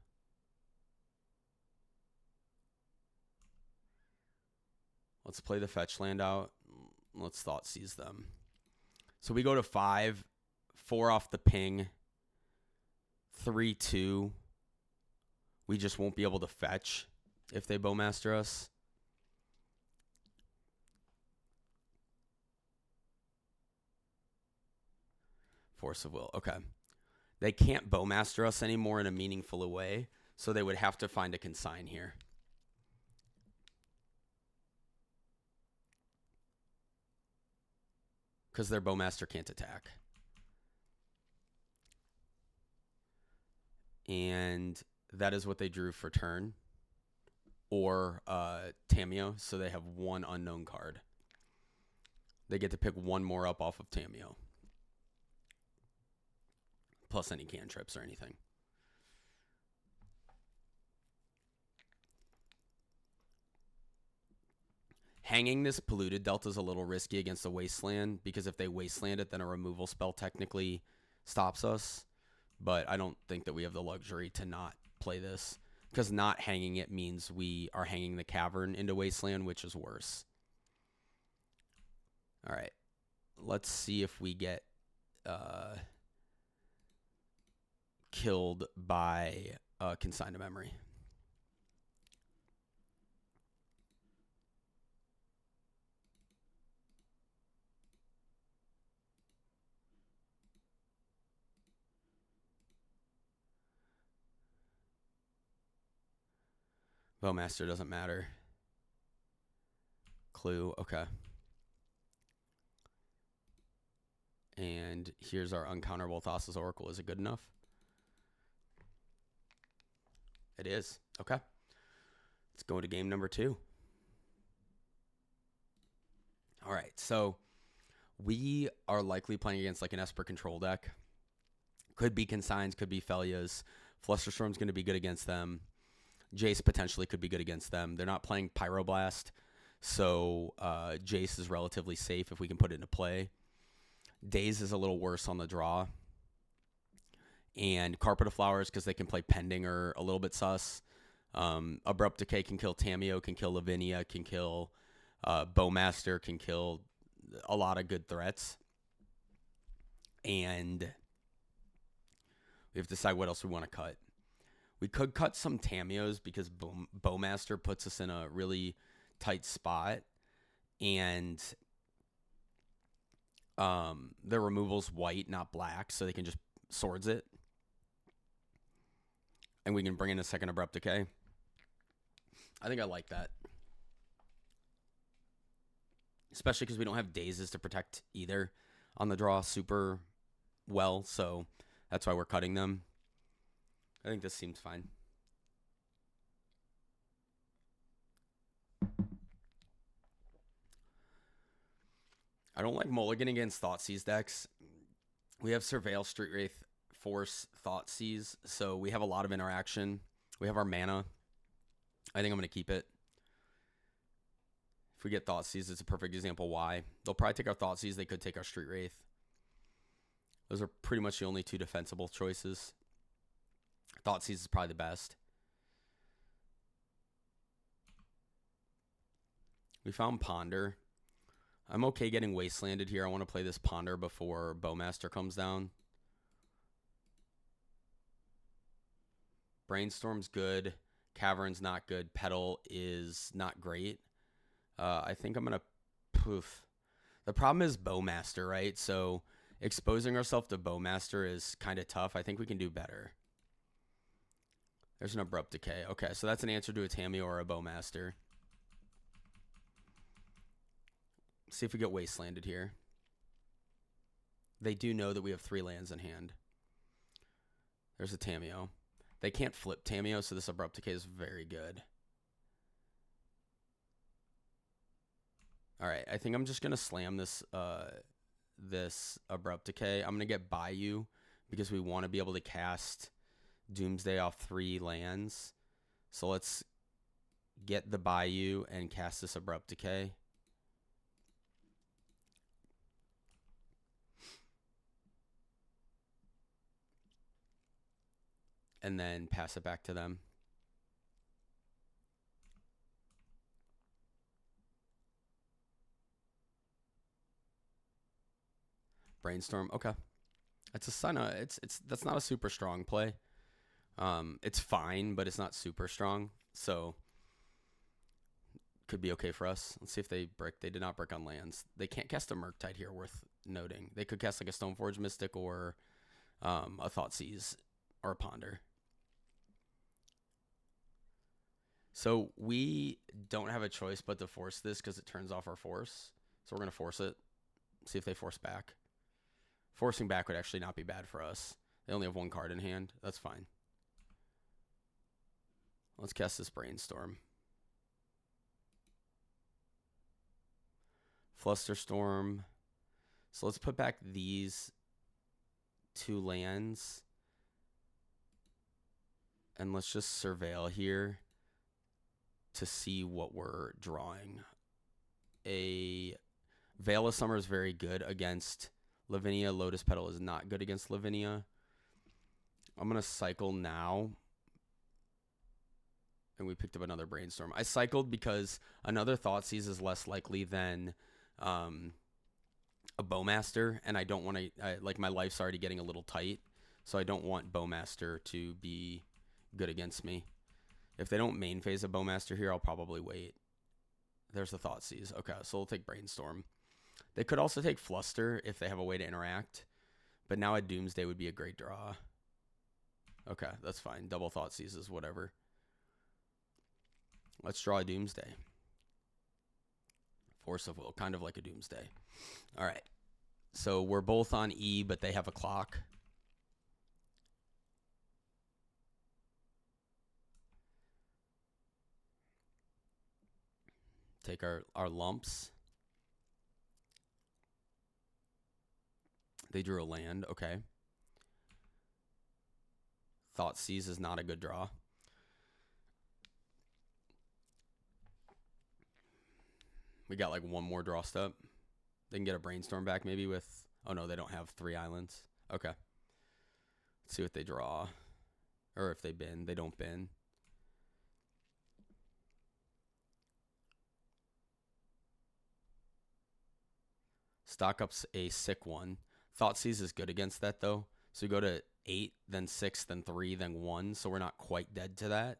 Let's play the fetch land out. Let's Thoughtseize them. So we go to 5, 4 off the ping, 3, 2. We just won't be able to fetch if they Bowmaster us. Force of Will. Okay. They can't Bowmaster us anymore in a meaningful way, so they would have to find a consign here. Because their Bowmaster can't attack. And that is what they drew for turn. Or Tamiyo, so they have 1 unknown card. They get to pick 1 more up off of Tamiyo. Plus any cantrips or anything. Hanging this Polluted Delta is a little risky against a Wasteland, because if they Wasteland it, then a removal spell technically stops us. But I don't think that we have the luxury to not play this, because not hanging it means we are hanging the Cavern into Wasteland, which is worse. All right. Let's see if we get killed by Consign to Memory. Bowmaster doesn't matter. Clue, okay. And here's our uncounterable Thassa's Oracle. Is it good enough? It is. Okay. Let's go to game number 2. All right. So we are likely playing against like an Esper control deck. Could be Consigns, could be Felias. Flusterstorm's going to be good against them. Jace potentially could be good against them. They're not playing Pyroblast, so Jace is relatively safe if we can put it into play. Daze is a little worse on the draw. And Carpet of Flowers, because they can play Pending, are a little bit sus. Abrupt Decay can kill Tamiyo, can kill Lavinia, can kill Bowmaster, can kill a lot of good threats. And we have to decide what else we want to cut. We could cut some Tamiyos because Bowmaster puts us in a really tight spot. And their removal's white, not black, so they can just swords it. And we can bring in a second Abrupt Decay. I think I like that. Especially because we don't have Dazes to protect either on the draw super well, so that's why we're cutting them. I think this seems fine. I don't like mulligan against Thoughtseize decks. We have Surveil, Street Wraith, Force, Thoughtseize, so we have a lot of interaction. We have our mana. I think I'm going to keep it. If we get Thoughtseize, it's a perfect example why. They'll probably take our Thoughtseize. They could take our Street Wraith. Those are pretty much the only 2 defensible choices. Thoughtseize is probably the best. We found Ponder. I'm okay getting Wastelanded here. I want to play this Ponder before Bowmaster comes down. Brainstorm's good. Cavern's not good. Petal is not great. I think I'm going to poof. The problem is Bowmaster, right? So exposing ourselves to Bowmaster is kind of tough. I think we can do better. There's an Abrupt Decay. Okay, so that's an answer to a Tamiyo or a Bowmaster. See if we get Wastelanded here. They do know that we have 3 lands in hand. There's a Tamiyo. They can't flip Tamiyo, so this Abrupt Decay is very good. All right, I think I'm just going to slam this this Abrupt Decay. I'm going to get Bayou because we want to be able to cast Doomsday off 3 lands. So let's get the Bayou and cast this Abrupt Decay. and then pass it back to them. Brainstorm. Okay. It's a sign of it's that's not a super strong play. It's fine, but it's not super strong. So could be okay for us. Let's see if they brick. They did not brick on lands. They can't cast a Murktide here, worth noting. They could cast like a Stoneforge Mystic or a Thoughtseize or a Ponder. So we don't have a choice but to force this because it turns off our force. So we're going to force it. See if they force back. Forcing back would actually not be bad for us. They only have one card in hand. That's fine. Let's cast this Brainstorm. Flusterstorm. So let's put back these 2 lands. And let's just surveil here to see what we're drawing. A Veil of Summer is very good against Lavinia. Lotus Petal is not good against Lavinia. I'm going to cycle now. And we picked up another Brainstorm. I cycled because another Thoughtseize is less likely than a Bowmaster. And I don't want to, like, my life's already getting a little tight. So I don't want Bowmaster to be good against me. If they don't main phase a Bowmaster here, I'll probably wait. There's the Thoughtseize. Okay, so we'll take Brainstorm. They could also take Fluster if they have a way to interact. But now a Doomsday would be a great draw. Okay, that's fine. Double Thoughtseizes, whatever. Let's draw a Doomsday. Force of Will, kind of like a Doomsday. All right. So we're both on E, but they have a clock. Take our lumps. They drew a land. Okay. Thoughtseize is not a good draw. We got like one more draw step. They can get a Brainstorm back maybe with... Oh, no, they don't have 3 islands. Okay. Let's see what they draw. Or if they bin. They don't bin. Stock up's a sick one. Thoughtseize is good against that, though. So we go to 8, then 6, then 3, then 1. So we're not quite dead to that.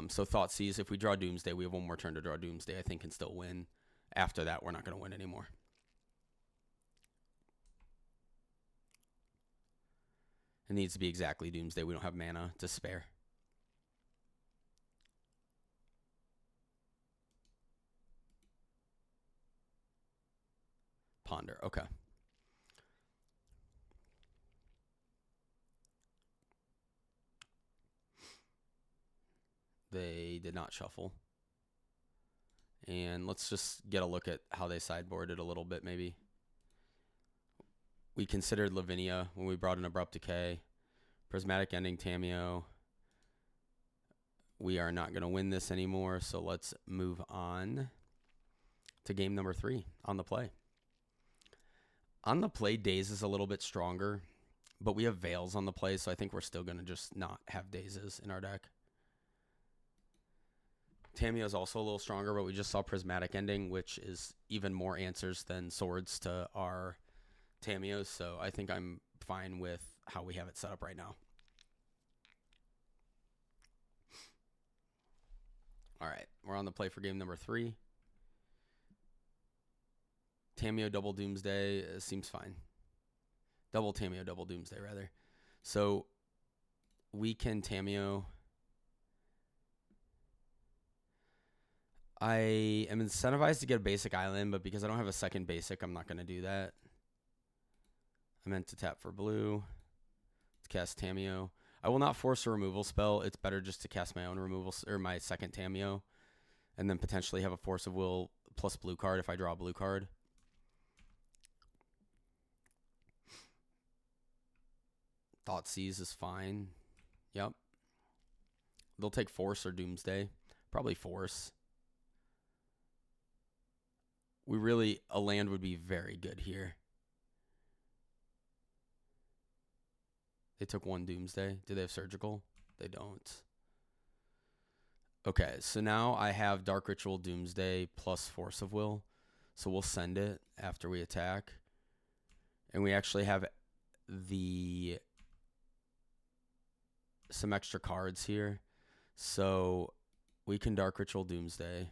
So Thoughtseize, if we draw Doomsday, we have one more turn to draw Doomsday, I think can still win. After that, we're not going to win anymore. It needs to be exactly Doomsday. We don't have mana to spare. Ponder. Okay. They did not shuffle. And let's just get a look at how they sideboarded a little bit, maybe. We considered Lavinia when we brought in Abrupt Decay. Prismatic Ending, Tamiyo. We are not going to win this anymore, so let's move on to game number 3 on the play. On the play, Daze is a little bit stronger, but we have Veils on the play, so I think we're still going to just not have Dazes in our deck. Tamiyo is also a little stronger, but we just saw Prismatic Ending, which is even more answers than swords to our Tamiyos, so I think I'm fine with how we have it set up right now. All right, we're on the play for game number 3. Tamiyo double Doomsday seems fine. Double Tamiyo, double Doomsday, rather. So we can Tamiyo. I am incentivized to get a basic island, but because I don't have a second basic, I'm not going to do that. I meant to tap for blue. To cast Tamiyo. I will not force a removal spell. It's better just to cast my own removal, or my second Tamiyo, and then potentially have a Force of Will plus blue card if I draw a blue card. Thoughtseize is fine. Yep. They'll take Force or Doomsday. Probably Force. A land would be very good here. They took 1 Doomsday. Do they have Surgical? They don't. Okay, so now I have Dark Ritual Doomsday plus Force of Will. So we'll send it after we attack. And we actually have some extra cards here. So we can Dark Ritual Doomsday.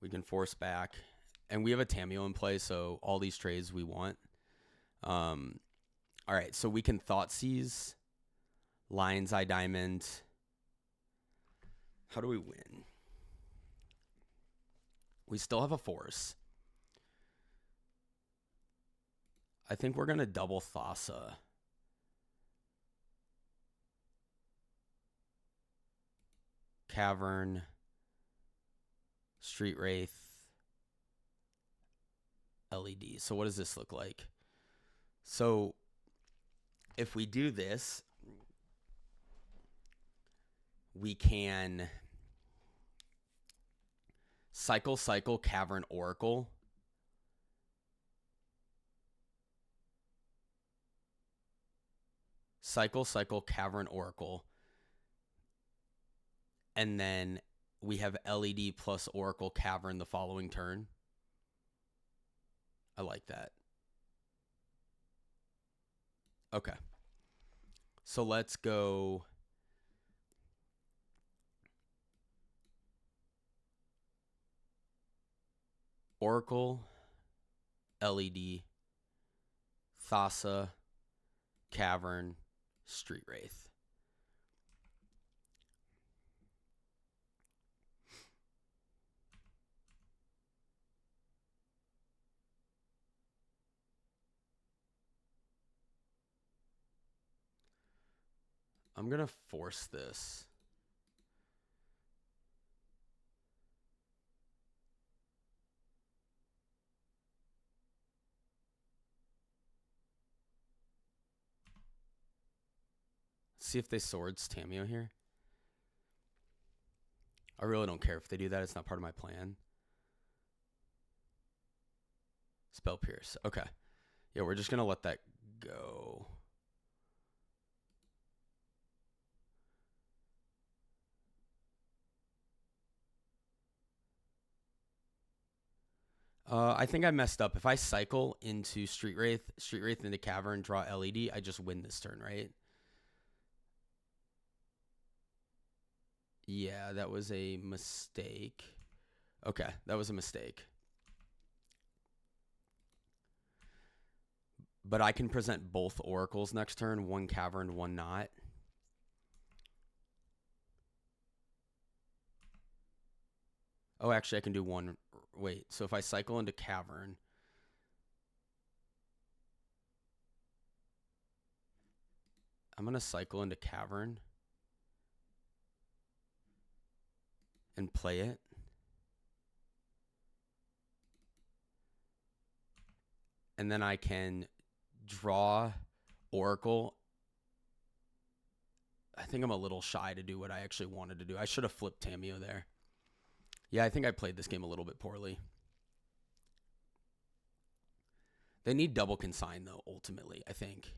We can force back. And we have a Tamiyo in play, so all these trades we want. All right, so we can Thoughtseize, Lion's Eye Diamond. How do we win? We still have a Force. I think we're going to double Thassa. Cavern. Street Wraith. LED. So what does this look like? So if we do this, we can cycle, Cavern, Oracle. Cycle, Cavern, Oracle. And then we have LED plus Oracle Cavern the following turn. I like that. Okay. So let's go Oracle, LED, Thassa, Cavern, Street Wraith. I'm going to force this. See if they swords Tamiyo here. I really don't care if they do that. It's not part of my plan. Spell Pierce. Okay. Yeah, we're just going to let that go. I think I messed up. If I cycle into Street Wraith into Cavern, draw LED, I just win this turn, right? Yeah, that was a mistake. Okay, that was a mistake. But I can present both Oracles next turn, 1 Cavern, 1 not. Oh, actually, I can do 1. Wait, so if I cycle into Cavern, I'm going to cycle into Cavern and play it. And then I can draw Oracle. I think I'm a little shy to do what I actually wanted to do. I should have flipped Tamiyo there. Yeah, I think I played this game a little bit poorly. They need double consign, though, ultimately, I think.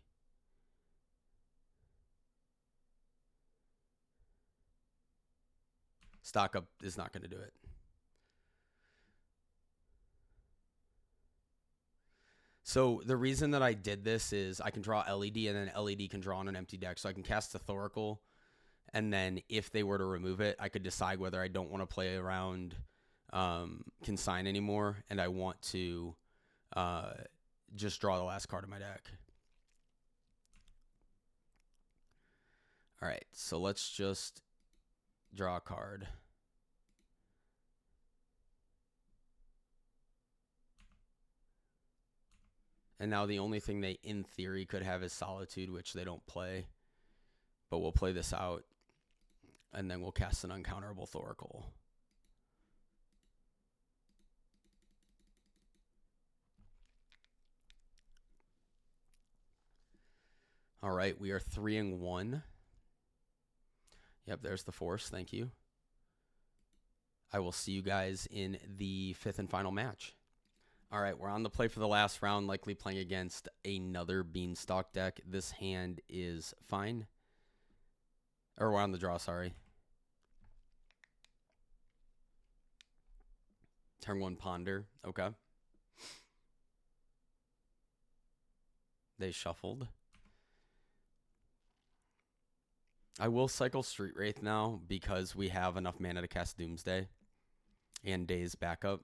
Stock up is not going to do it. So the reason that I did this is I can draw LED, and then LED can draw on an empty deck. So I can cast the Thoracle, and then if they were to remove it, I could decide whether I don't want to play around consign anymore, and I want to just draw the last card of my deck. All right, so let's just draw a card. And now the only thing they, in theory, could have is Solitude, which they don't play. But we'll play this out, and then we'll cast an uncounterable Thoracle. All right, we are 3-1. Yep, there's the Force. Thank you. I will see you guys in the 5th and final match. All right, we're on the play for the last round, likely playing against another Beanstock deck. This hand is fine. Or we're on the draw, sorry. Turn 1 Ponder. Okay. They shuffled. I will cycle Street Wraith now because we have enough mana to cast Doomsday and Daze backup.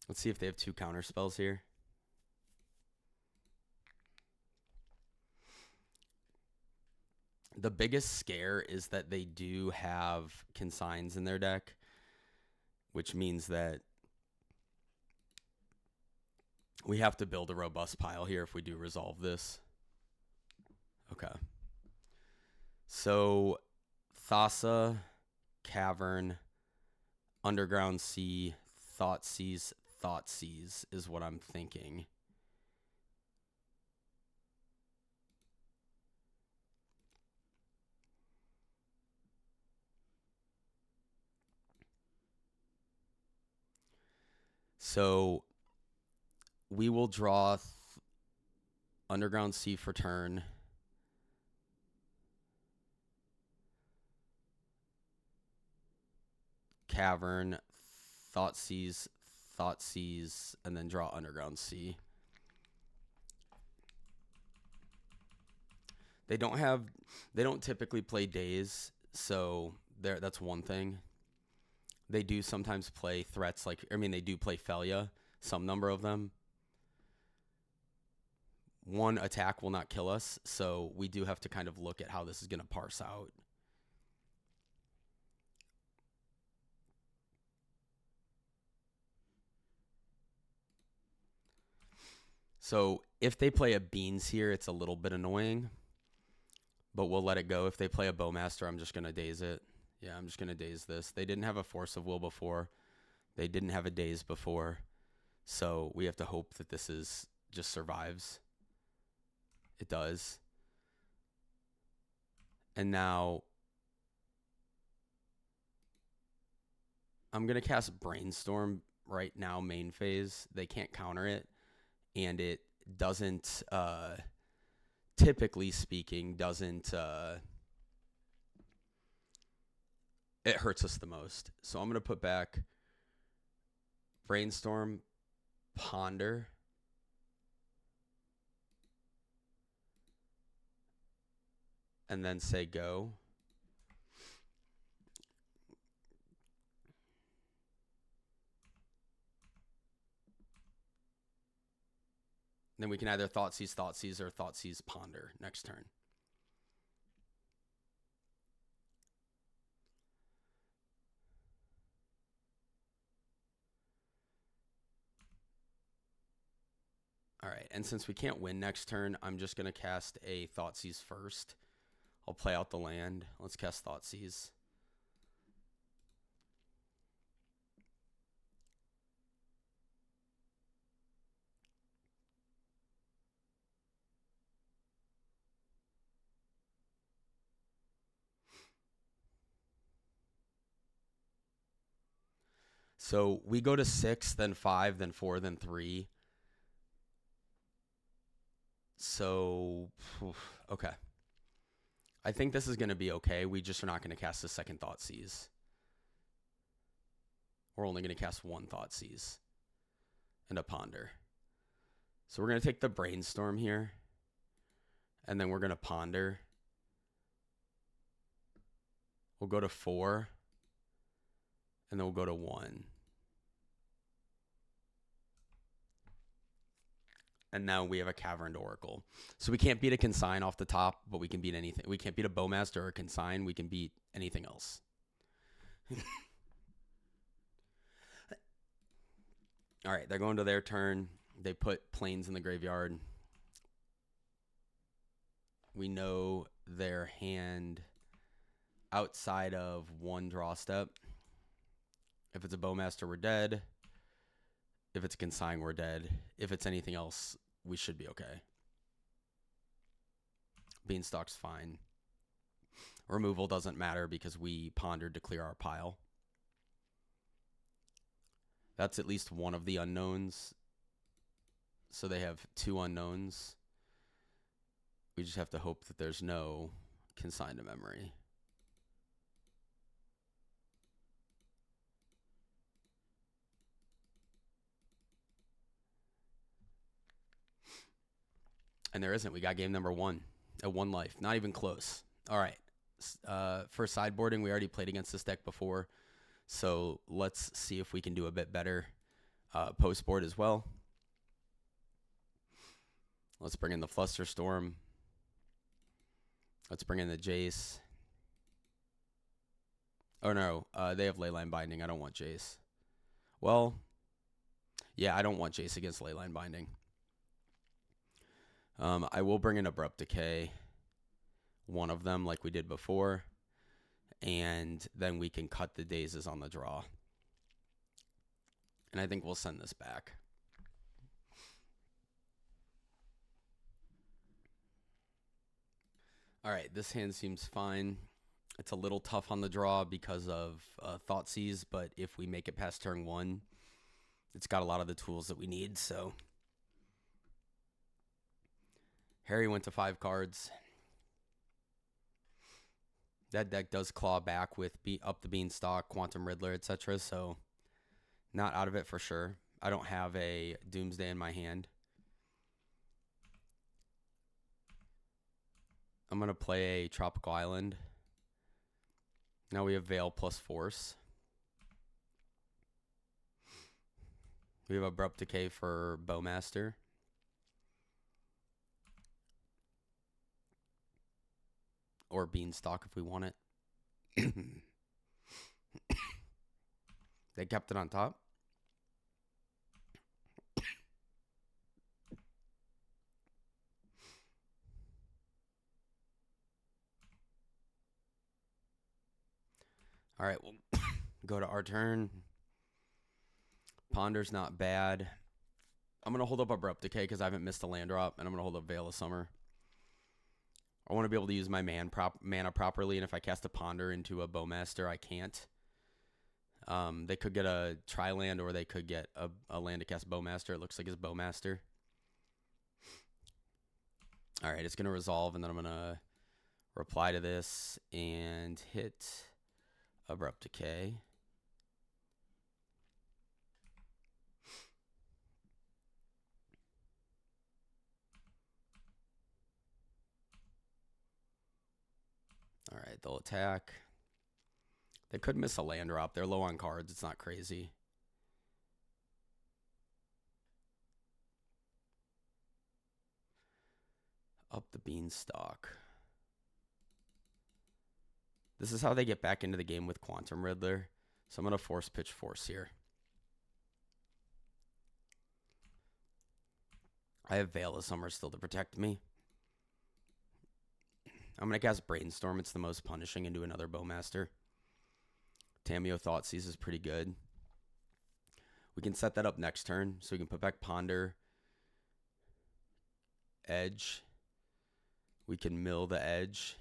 Let's see if they have 2 counter spells here. The biggest scare is that they do have consigns in their deck, which means that we have to build a robust pile here if we do resolve this. Okay. So, Thassa, Cavern, Underground Sea, Thoughtseize is what I'm thinking. So we will draw Underground Sea for turn. Cavern, Thoughtseize, and then draw Underground Sea. They don't typically play Daze, so that's one thing. They do sometimes play threats they do play Felia, some number of them. One attack will not kill us, so we do have to kind of look at how this is going to parse out. So if they play a Beans here, it's a little bit annoying, but we'll let it go. If they play a Bowmaster, I'm just going to Daze it. Yeah, I'm just going to Daze this. They didn't have a Force of Will before. They didn't have a Daze before. So we have to hope that this just survives. It does. And now I'm going to cast Brainstorm right now, main phase. They can't counter it. And it doesn't, typically speaking, it hurts us the most. So I'm going to put back Brainstorm, Ponder, and then say go. Then we can either Thoughtseize, or Thoughtseize, Ponder next turn. All right, and since we can't win next turn, I'm just going to cast a Thoughtseize first. I'll play out the land. Let's cast Thoughtseize. So we go to 6, then 5, then 4, then 3. So, okay. I think this is going to be okay. We just are not going to cast the second Thoughtseize. We're only going to cast one Thoughtseize and a Ponder. So we're going to take the Brainstorm here, and then we're going to Ponder. We'll go to 4, and then we'll go to 1. And now we have a Caverned Oracle. So we can't beat a Consign off the top, but we can beat anything. We can't beat a Bowmaster or a Consign. We can beat anything else. All right, they're going to their turn. They put Plains in the graveyard. We know their hand outside of one draw step. If it's a Bowmaster, we're dead. If it's a Consign, we're dead. If it's anything else, we should be okay. Beanstock's fine. Removal doesn't matter because we pondered to clear our pile. That's at least one of the unknowns. So they have 2 unknowns. We just have to hope that there's no consigned to memory. And there isn't. We got game number 1 at 1 life. Not even close. All right. For sideboarding, we already played against this deck before. So let's see if we can do a bit better post board as well. Let's bring in the Flusterstorm. Let's bring in the Jace. Oh, no. They have Leyline Binding. I don't want Jace. Well, yeah, I don't want Jace against Leyline Binding. I will bring in Abrupt Decay. One of them like we did before. And then we can cut the Dazes on the draw. And I think we'll send this back. All right, this hand seems fine. It's a little tough on the draw because of Thoughtseize, but if we make it past turn 1, it's got a lot of the tools that we need. So Harry went to 5 cards. That deck does claw back with up the Beanstock, Quantum Riddler, etc. So not out of it for sure. I don't have a Doomsday in my hand. I'm going to play a Tropical Island. Now we have Veil plus Force. We have Abrupt Decay for Bowmaster. Or Beanstock if we want it. They kept it on top. All right, we'll go to our turn. Ponder's not bad. I'm going to hold up Abrupt Decay because I haven't missed a land drop, and I'm going to hold up Veil of Summer. I want to be able to use my mana properly, and if I cast a Ponder into a Bowmaster, I can't. They could get a Tri-land, or they could get a land to cast Bowmaster. It looks like it's Bowmaster. All right, it's going to resolve, and then I'm going to reply to this and hit Abrupt Decay. All right, they'll attack. They could miss a land drop. They're low on cards. It's not crazy. Up the Beanstock. This is how they get back into the game with Quantum Riddler. So I'm going to force pitch Force here. I have Veil of Summer still to protect me. I'm going to cast Brainstorm. It's the most punishing into another Bowmaster. Tamiyo Thoughtseize is pretty good. We can set that up next turn. So we can put back Ponder. Edge. We can mill the Edge.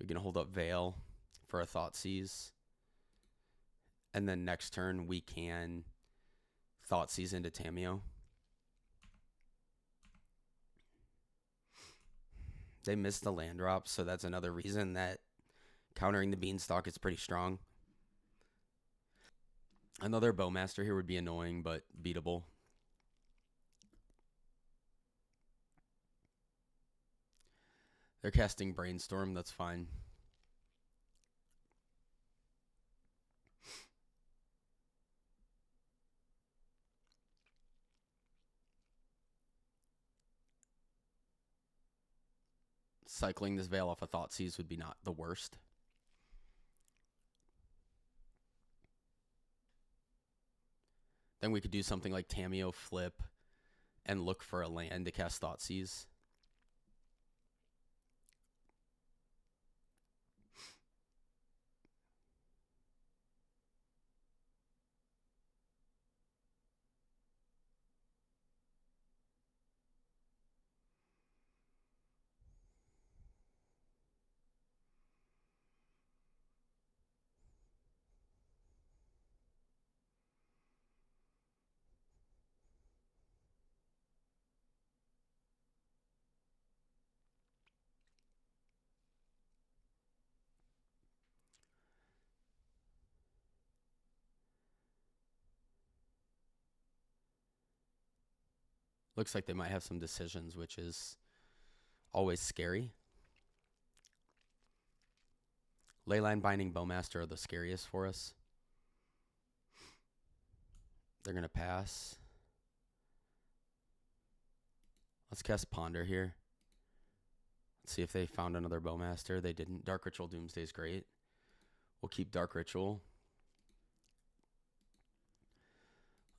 We can hold up Veil for a Thoughtseize. And then next turn we can Thoughtseize into Tamiyo. They missed the land drop, so that's another reason that countering the Beanstalk is pretty strong. Another Bowmaster here would be annoying, but beatable. They're casting Brainstorm, that's fine. Cycling this Veil off a Thoughtseize would be not the worst. Then we could do something like Tamiyo flip and look for a land to cast Thoughtseize. Looks like they might have some decisions, which is always scary. Leyline Binding Bowmaster are the scariest for us. They're going to pass. Let's cast Ponder here. Let's see if they found another Bowmaster. They didn't. Dark Ritual Doomsday is great. We'll keep Dark Ritual.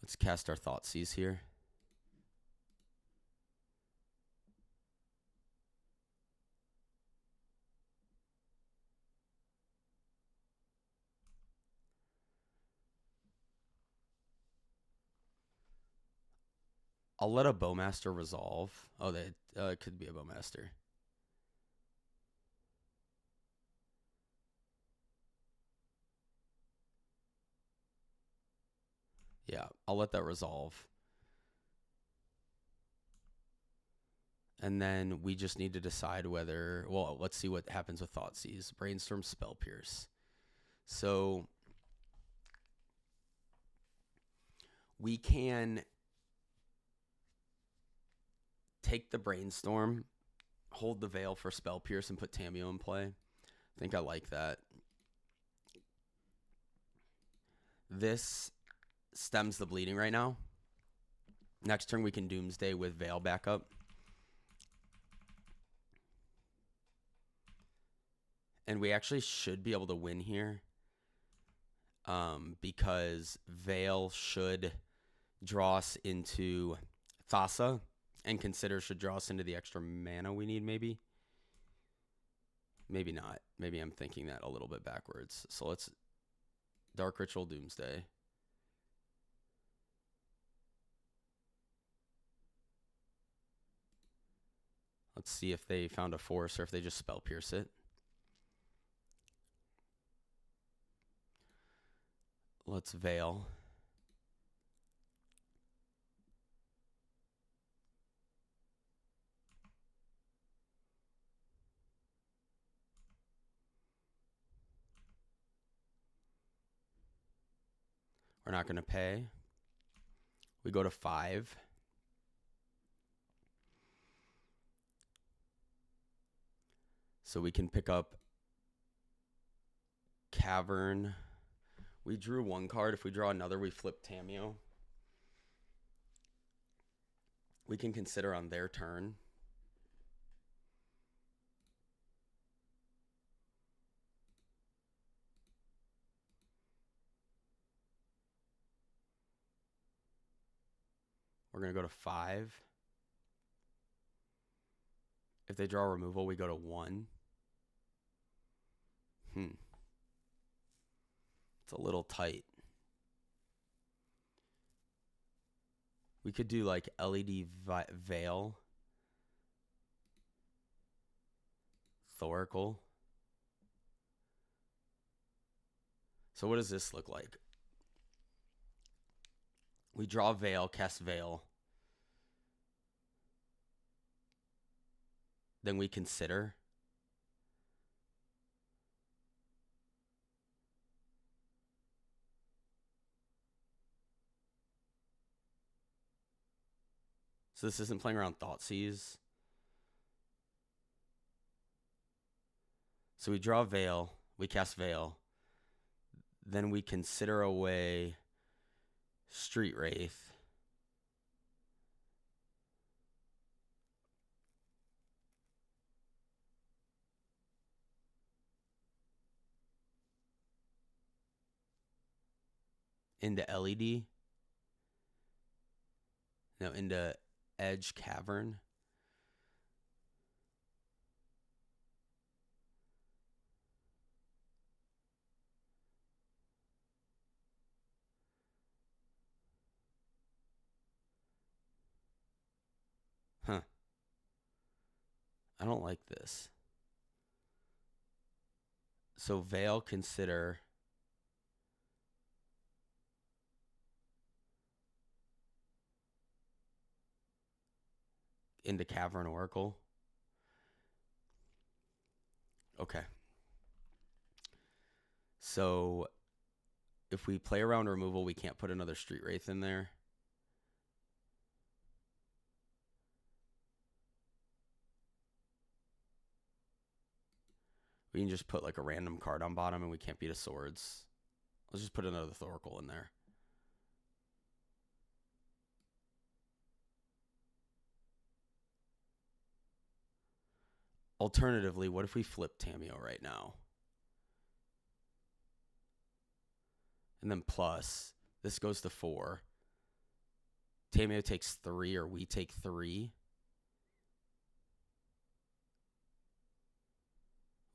Let's cast our Thoughtseize here. I'll let a Bowmaster resolve. Oh, that could be a Bowmaster. Yeah, I'll let that resolve. And then we just need to decide whether... Well, let's see what happens with Thoughtseize. Brainstorm, Spell Pierce. So we can take the Brainstorm, hold the Veil for Spell Pierce, and put Tamiyo in play. I think I like that. This stems the bleeding right now. Next turn we can Doomsday with Veil backup. And we actually should be able to win here. Because Veil should draw us into Thassa. And Consider should draw us into the extra mana we need, maybe. Maybe not. Maybe I'm thinking that a little bit backwards. So let's Dark Ritual Doomsday. Let's see if they found a force or if they just Spell Pierce it. Let's Veil. We're not going to pay. We go to 5. So we can pick up Cavern. We drew 1 card. If we draw another, we flip Tamiyo. We can Consider on their turn. We're going to go to 5. If they draw removal, we go to 1. It's a little tight. We could do like LED Veil. Thoracle. So what does this look like? We draw Veil, cast Veil. Then we Consider. So this isn't playing around Thoughtseize. So we draw Veil. We cast Veil. Then we Consider away Street Wraith. Into LED. No, into Edge Cavern. Huh. I don't like this. So Veil, Consider. Into Cavern Oracle. Okay. So if we play around removal, we can't put another Street Wraith in there. We can just put like a random card on bottom and we can't beat a swords. Let's just put another Thoracle in there. Alternatively, what if we flip Tamiyo right now? And then plus, this goes to 4. Tamiyo takes 3 or we take 3.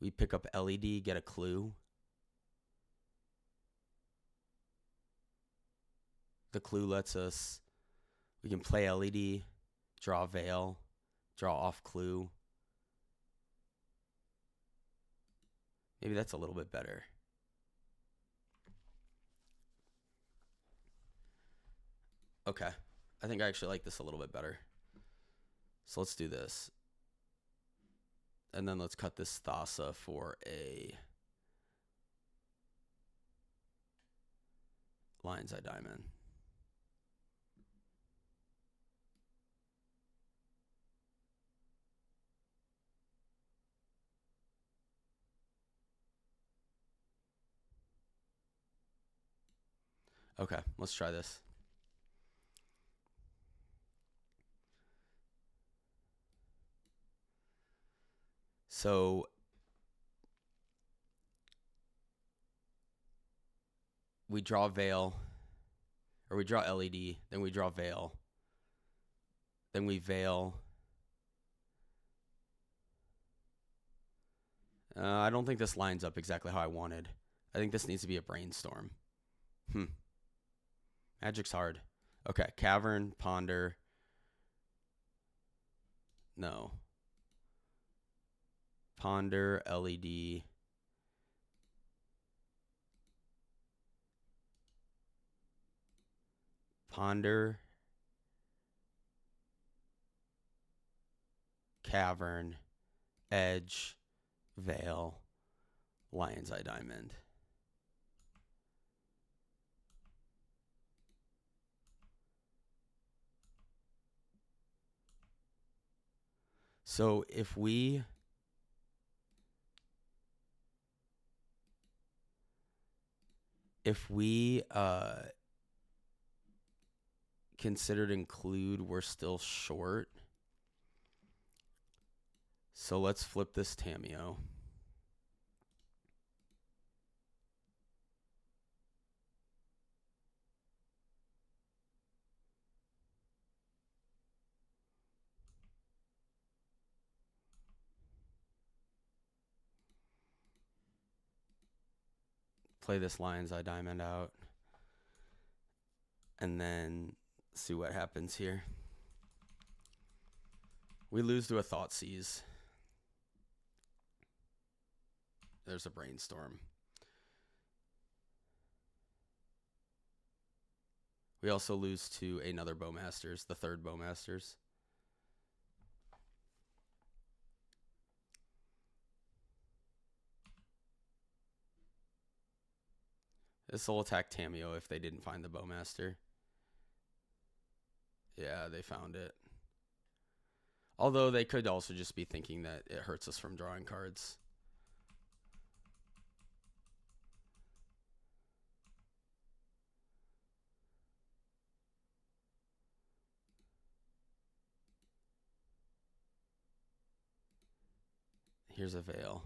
We pick up LED, get a clue. The clue lets us, we can play LED, draw Veil, draw off clue. Maybe that's a little bit better. Okay. I think I actually like this a little bit better. So let's do this. And then let's cut this Thassa for a Lion's Eye Diamond. Okay, let's try this. So we draw Veil, or we draw LED, then we draw Veil, then we Veil. I don't think this lines up exactly how I wanted. I think this needs to be a Brainstorm. Magic's hard. Okay, Cavern, Ponder. No. Ponder, LED. Ponder. Cavern. Edge. Veil. Lion's Eye Diamond. So if we considered include, we're still short. So let's flip this Tamiyo. Play this Lion's Eye Diamond out. And then see what happens here. We lose to a Thoughtseize. There's a Brainstorm. We also lose to another Bowmasters, the third Bowmasters. This will attack Tamiyo if they didn't find the Bowmaster. Yeah, they found it. Although they could also just be thinking that it hurts us from drawing cards. Here's a Veil.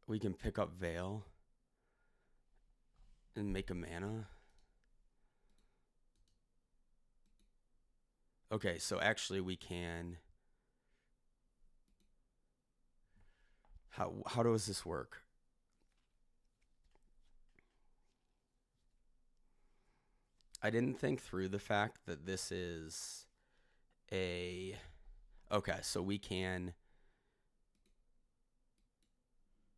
We can pick up Veil and make a mana. Okay, so actually we can... How does this work? I didn't think through the fact that this is a... Okay, so we can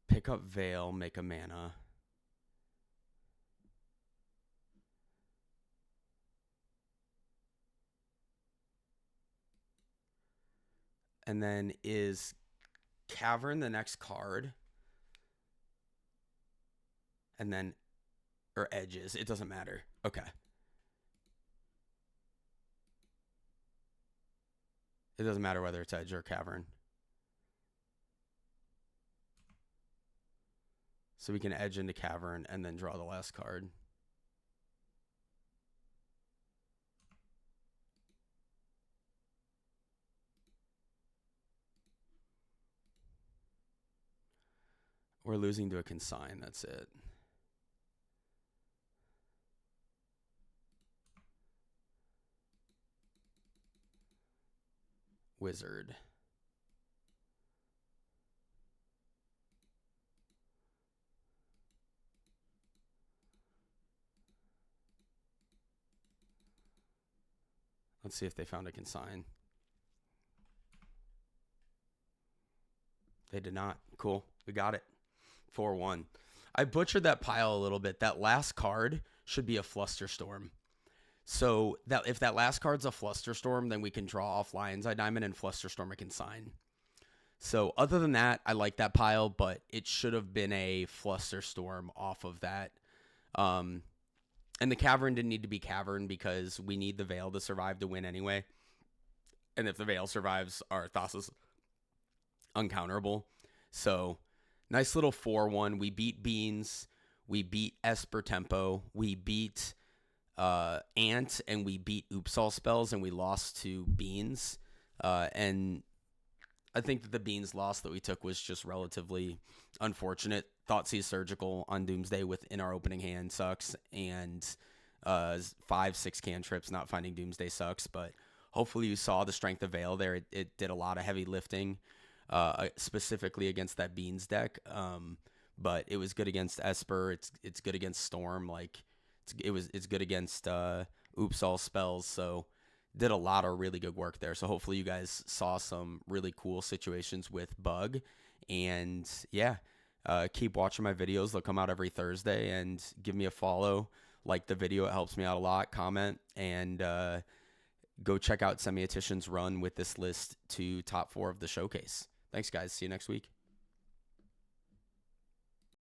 pick up Veil, make a mana. And then is Cavern the next card? and then, or edges. It doesn't matter. Okay. It doesn't matter whether it's edge or cavern. So we can edge into cavern and then draw the last card. We're losing to a consign. That's it. Wizard. Let's see if they found a consign. They did not. Cool. We got it. 4-1. I butchered that pile a little bit. That last card should be a Flusterstorm. So that if that last card's a Flusterstorm, then we can draw off Lion's Eye Diamond and Flusterstorm a consign. So other than that, I like that pile, but it should have been a Flusterstorm off of that. And the Cavern didn't need to be Cavern because we need the Veil to survive to win anyway. And if the Veil survives, our Thassa's uncounterable. So nice little 4-1. We beat Beans. We beat Esper Tempo. We beat Ant, and we beat Oops All Spells, and we lost to Beans. And I think that the Beans loss that we took was just relatively unfortunate. Thoughtseize Surgical on Doomsday within our opening hand sucks, and 5-6 cantrips not finding Doomsday sucks. But hopefully you saw the strength of Veil there. It did a lot of heavy lifting, specifically against that Beans deck. But it was good against Esper. It's good against Storm. Like it's good against Oops All Spells. So did a lot of really good work there. So hopefully you guys saw some really cool situations with BUG. And yeah, keep watching my videos. They'll come out every Thursday, and give me a follow. Like the video, it helps me out a lot. Comment, and go check out Semiotician's run with this list to top 4 of the showcase. Thanks, guys. See you next week.